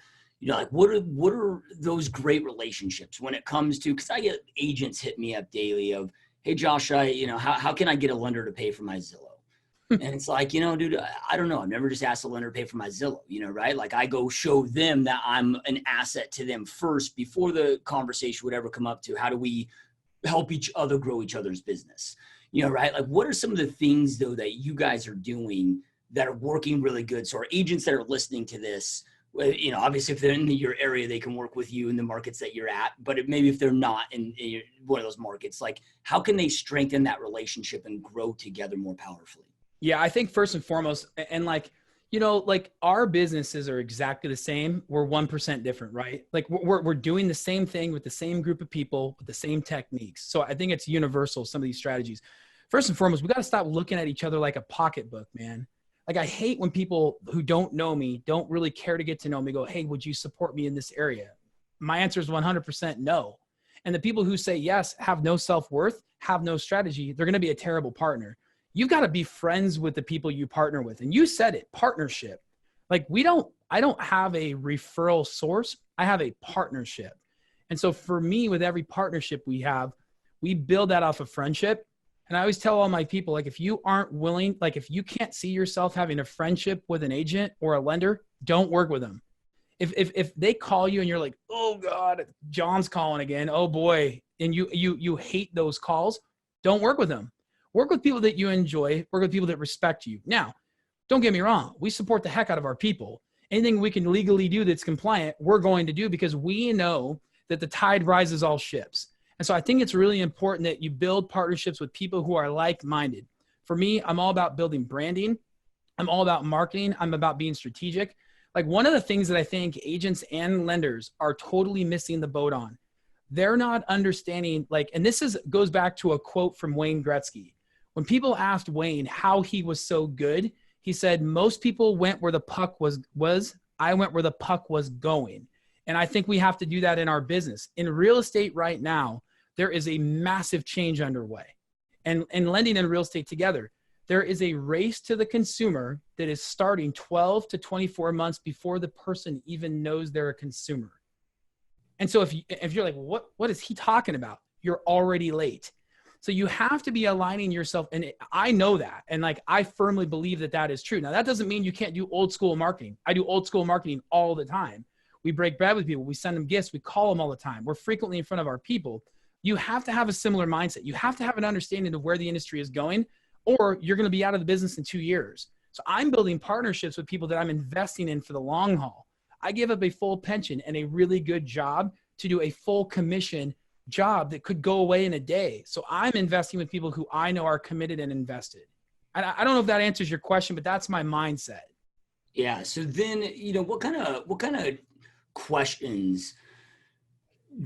what are those great relationships when it comes to, because I get agents hit me up daily of, hey, Josh, how can I get a lender to pay for my Zillow? And it's like, dude, I don't know. I've never just asked a lender to pay for my Zillow, right? I go show them that I'm an asset to them first before the conversation would ever come up to how do we help each other grow each other's business, right? What are some of the things, though, that you guys are doing that are working really good? So our agents that are listening to this, obviously if they're in your area, they can work with you in the markets that you're at, but maybe if they're not in one of those markets, how can they strengthen that relationship and grow together more powerfully? Yeah, I think first and foremost, and our businesses are exactly the same. We're 1% different, right? We're doing the same thing with the same group of people with the same techniques. So I think it's universal, some of these strategies. First and foremost, we got to stop looking at each other like a pocketbook, man. I hate when people who don't know me, don't really care to get to know me, go, hey, would you support me in this area? My answer is 100% no. And the people who say yes, have no self-worth, have no strategy, they're going to be a terrible partner. You've got to be friends with the people you partner with. And you said it, partnership. I don't have a referral source. I have a partnership. And so for me, with every partnership we have, we build that off of friendship. And I always tell all my people, if you aren't willing, if you can't see yourself having a friendship with an agent or a lender, don't work with them. If they call you and you're like, oh God, John's calling again, oh boy, and you hate those calls, don't work with them. Work with people that you enjoy, work with people that respect you. Now, don't get me wrong. We support the heck out of our people. Anything we can legally do that's compliant, we're going to do because we know that the tide rises all ships. And so I think it's really important that you build partnerships with people who are like-minded. For me, I'm all about building branding. I'm all about marketing. I'm about being strategic. One of the things that I think agents and lenders are totally missing the boat on, they're not understanding, and this goes back to a quote from Wayne Gretzky. When people asked Wayne how he was so good, he said, most people went where the puck was. I went where the puck was going. And I think we have to do that in our business. In real estate right now, there is a massive change underway. And lending and real estate together, there is a race to the consumer that is starting 12 to 24 months before the person even knows they're a consumer. And so if you're like, what is he talking about? You're already late. So you have to be aligning yourself. And I know that. And I firmly believe that is true. Now, that doesn't mean you can't do old school marketing. I do old school marketing all the time. We break bread with people. We send them gifts. We call them all the time. We're frequently in front of our people. You have to have a similar mindset. You have to have an understanding of where the industry is going, or you're going to be out of the business in 2 years. So I'm building partnerships with people that I'm investing in for the long haul. I give up a full pension and a really good job to do a full commission job that could go away in a day. So I'm investing with people who I know are committed and invested. I don't know if that answers your question, but that's my mindset. Yeah. So then, what kind of questions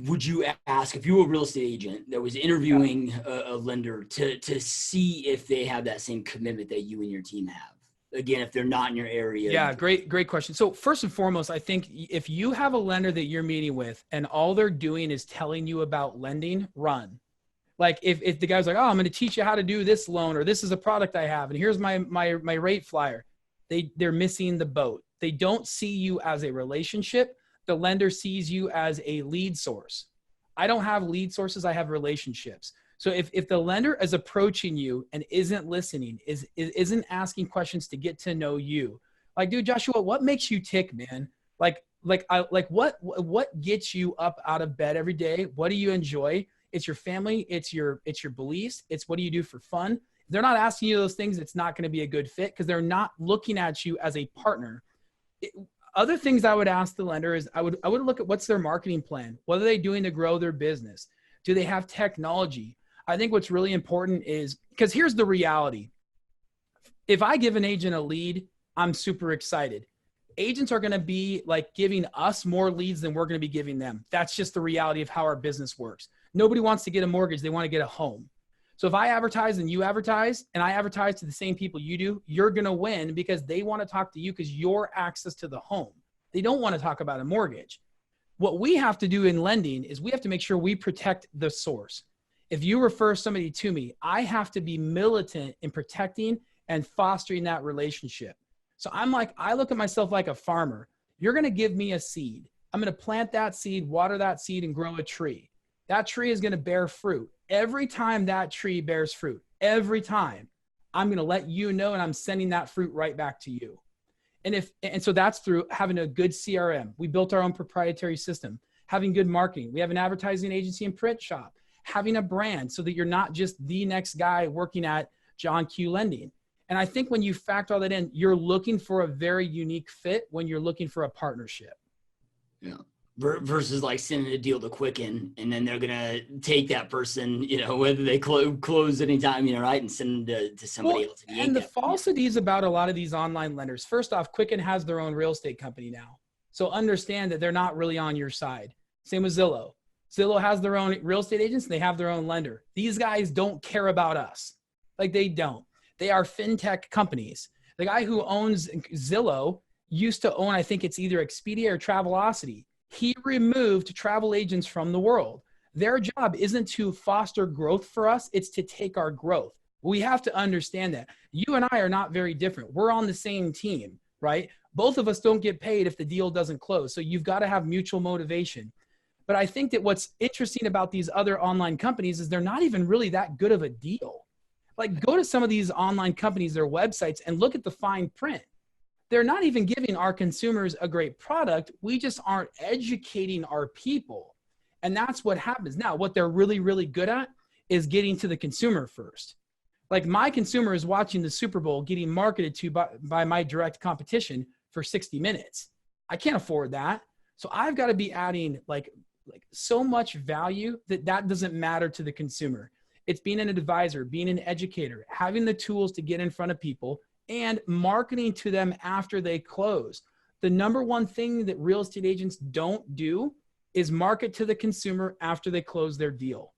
would you ask if you were a real estate agent that was interviewing a lender to see if they have that same commitment that you and your team have? again, if they're not in your area? Yeah, great question. So first and foremost, I think if you have a lender that you're meeting with and all they're doing is telling you about lending, run. Like if the guy's like, oh, I'm going to teach you how to do this loan, or this is a product I have, and here's my rate flyer. They're missing the boat. They don't see you as a relationship. The lender sees you as a lead source. I don't have lead sources. I have relationships. So if the lender is approaching you and isn't listening, isn't asking questions to get to know you, like, dude, Joshua, what makes you tick, man? What gets you up out of bed every day? What do you enjoy? It's your family. It's your beliefs. It's what do you do for fun? If they're not asking you those things, it's not going to be a good fit because they're not looking at you as a partner. Other things I would ask the lender is I would look at what's their marketing plan. What are they doing to grow their business? Do they have technology? I think what's really important is, because here's the reality. If I give an agent a lead, I'm super excited. Agents are going to be like giving us more leads than we're going to be giving them. That's just the reality of how our business works. Nobody wants to get a mortgage. They want to get a home. So if I advertise and you advertise and I advertise to the same people you do, you're going to win because they want to talk to you because you're access to the home. They don't want to talk about a mortgage. What we have to do in lending is we have to make sure we protect the source. If you refer somebody to me, I have to be militant in protecting and fostering that relationship. So I look at myself like a farmer. You're going to give me a seed. I'm going to plant that seed, water that seed, and grow a tree. That tree is going to bear fruit. Every time that tree bears fruit, every time, I'm going to let you know, and I'm sending that fruit right back to you. And so that's through having a good CRM. We built our own proprietary system, having good marketing. We have an advertising agency and print shop, having a brand so that you're not just the next guy working at John Q Lending. And I think when you factor all that in, you're looking for a very unique fit when you're looking for a partnership. Yeah. Versus like sending a deal to Quicken and then they're going to take that person, whether they close anytime, right, and send them to somebody else. And the falsities about a lot of these online lenders, first off, Quicken has their own real estate company now. So understand that they're not really on your side. Same with Zillow. Zillow has their own real estate agents. And they have their own lender. These guys don't care about us. Like they don't. They are fintech companies. The guy who owns Zillow used to own, I think it's either Expedia or Travelocity. He removed travel agents from the world. Their job isn't to foster growth for us. It's to take our growth. We have to understand that. You and I are not very different. We're on the same team, right? Both of us don't get paid if the deal doesn't close. So you've got to have mutual motivation. But I think that what's interesting about these other online companies is they're not even really that good of a deal. Like go to some of these online companies, their websites, and look at the fine print. They're not even giving our consumers a great product. We just aren't educating our people. And that's what happens. Now, what they're really, really good at is getting to the consumer first. Like my consumer is watching the Super Bowl getting marketed to by my direct competition for 60 minutes. I can't afford that. So I've got to be adding like so much value that doesn't matter to the consumer. It's being an advisor, being an educator, having the tools to get in front of people, and marketing to them after they close. The number one thing that real estate agents don't do is market to the consumer after they close their deal.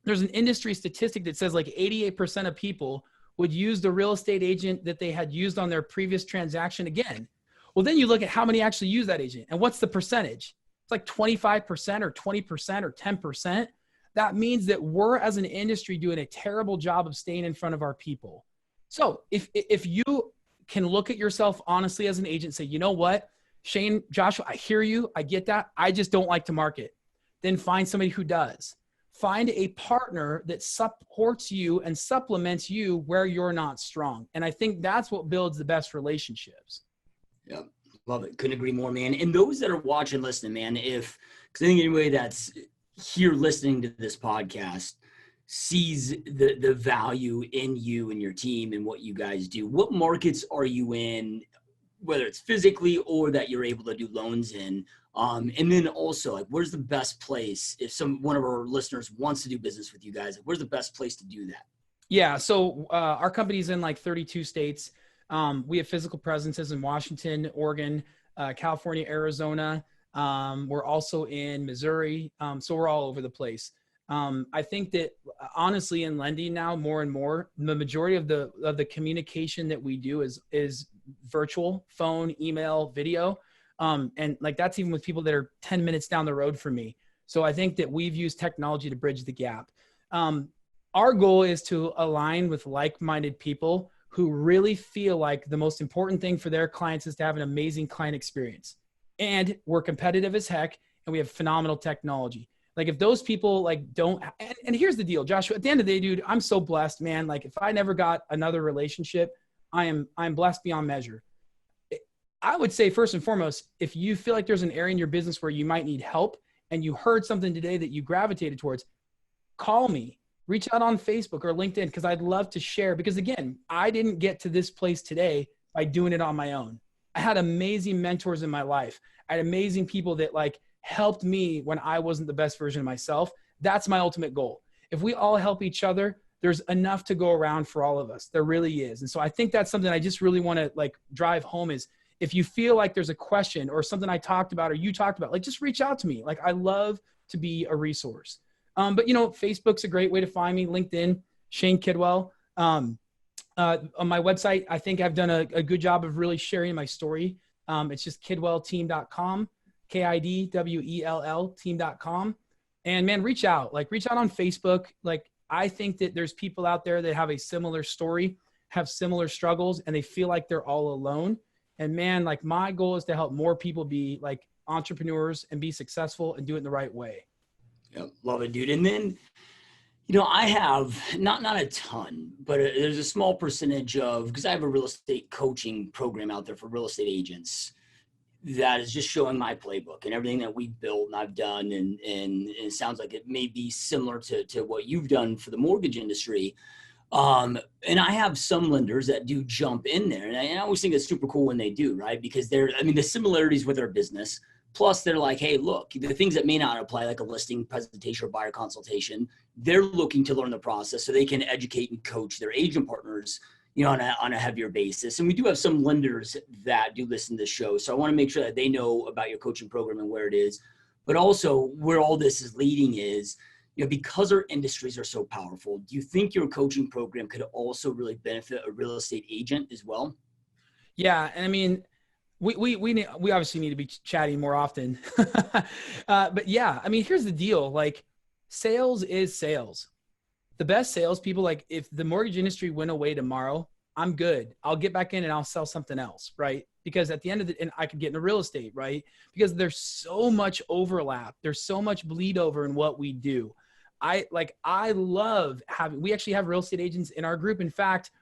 There's an industry statistic that says like 88% of people would use the real estate agent that they had used on their previous transaction again. Well, then you look at how many actually use that agent and what's the percentage? It's like 25% or 20% or 10%. That means that we're as an industry doing a terrible job of staying in front of our people. So if you can look at yourself honestly as an agent, say, you know what, Shane, Joshua, I hear you. I get that. I just don't like to market. Then find somebody who does. Find a partner that supports you and supplements you where you're not strong. And I think that's what builds the best relationships. Yeah, love it. Couldn't agree more, man. And those that are watching, listening, man, because I think anybody that's here listening to this podcast sees the value in you and your team and what you guys do. What markets are you in, whether it's physically or that you're able to do loans in? And then also, like, where's the best place if one of our listeners wants to do business with you guys? Where's the best place to do that? Yeah, so our company's in like 32 states. We have physical presences in Washington, Oregon, California, Arizona. We're also in Missouri. So we're all over the place. I think that honestly in lending now more and more, the majority of the communication that we do is virtual, phone, email, video. And like that's even with people that are 10 minutes down the road from me. So I think that we've used technology to bridge the gap. Our goal is to align with like-minded people who really feel like the most important thing for their clients is to have an amazing client experience. And we're competitive as heck, and we have phenomenal technology. Like if those people like don't, and here's the deal, Joshua, at the end of the day, dude, I'm so blessed, man. Like if I never got another relationship, I'm blessed beyond measure. I would say first and foremost, if you feel like there's an area in your business where you might need help and you heard something today that you gravitated towards, call me, reach out on Facebook or LinkedIn, because I'd love to share. Because again, I didn't get to this place today by doing it on my own. I had amazing mentors in my life. I had amazing people that like helped me when I wasn't the best version of myself. That's my ultimate goal. If we all help each other, there's enough to go around for all of us. There really is. And so I think that's something I just really want to like drive home is if you feel like there's a question or something I talked about or you talked about, like just reach out to me. Like I love to be a resource. But you know, Facebook's a great way to find me. LinkedIn, Shane Kidwell. On my website, I think I've done a good job of really sharing my story. It's just kidwellteam.com, KIDWELL team.com. And man, reach out on Facebook. Like, I think that there's people out there that have a similar story, have similar struggles, and they feel like they're all alone. And man, like my goal is to help more people be like entrepreneurs and be successful and do it in the right way. Yeah, love it, dude. And then, you know, I have not a ton, but there's a small percentage of, because I have a real estate coaching program out there for real estate agents that is just showing my playbook and everything that we've built and I've done. And it sounds like it may be similar to what you've done for the mortgage industry. And I have some lenders that do jump in there. And I always think it's super cool when they do, right? Because the similarities with their business, plus they're like, hey, look, the things that may not apply, like a listing presentation or buyer consultation, they're looking to learn the process so they can educate and coach their agent partners, you know, on a heavier basis. And we do have some lenders that do listen to the show. So I want to make sure that they know about your coaching program and where it is, but also where all this is leading is, you know, because our industries are so powerful, do you think your coaching program could also really benefit a real estate agent as well? Yeah. And I mean, we obviously need to be chatting more often, but yeah, I mean, here's the deal. Like sales is sales. The best salespeople, like if the mortgage industry went away tomorrow, I'm good. I'll get back in and I'll sell something else. Right. Because at the end of and I could get into real estate, right? Because there's so much overlap. There's so much bleed over in what we do. I love we actually have real estate agents in our group. In fact,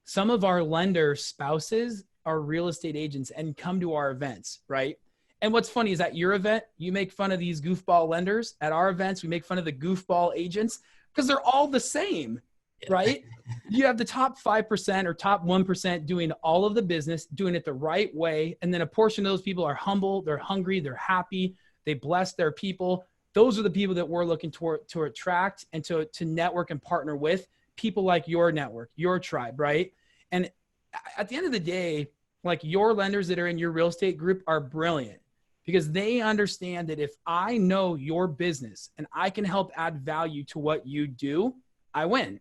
some of our lender spouses are real estate agents and come to our events, right? And what's funny is at your event, you make fun of these goofball lenders. At our events, we make fun of the goofball agents because they're all the same, right? You have the top 5% or top 1% doing all of the business, doing it the right way. And then a portion of those people are humble, they're hungry, they're happy, they bless their people. Those are the people that we're looking to attract and to network and partner with, people like your network, your tribe, right? And at the end of the day, like your lenders that are in your real estate group are brilliant because they understand that if I know your business and I can help add value to what you do, I win.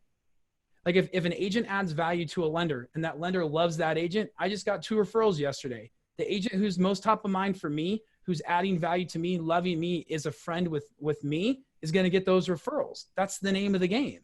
Like if an agent adds value to a lender and that lender loves that agent, I just got 2 referrals yesterday. The agent who's most top of mind for me, who's adding value to me, loving me, is a friend with me, is going to get those referrals. That's the name of the game.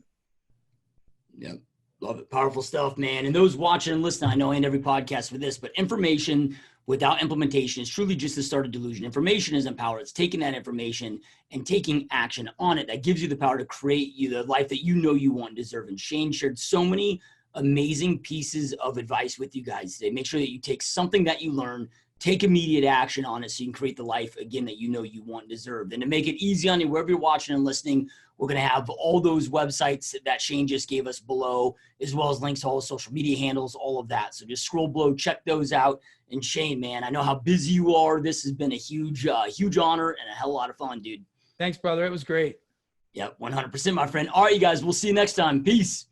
Yeah. Love it. Powerful stuff, man. And those watching and listening, I know I end every podcast for this, but information without implementation is truly just the start of delusion. Information isn't power. It's taking that information and taking action on it that gives you the power to create you the life that you know you want and deserve. And Shane shared so many amazing pieces of advice with you guys today. Make sure that you take something that you learn, take immediate action on it so you can create the life, again, that you know you want and deserve. And to make it easy on you, wherever you're watching and listening, we're going to have all those websites that Shane just gave us below, as well as links to all the social media handles, all of that. So just scroll below, check those out. And Shane, man, I know how busy you are. This has been a huge honor and a hell of a lot of fun, dude. Thanks, brother. It was great. Yeah, 100%, my friend. All right, you guys, we'll see you next time. Peace.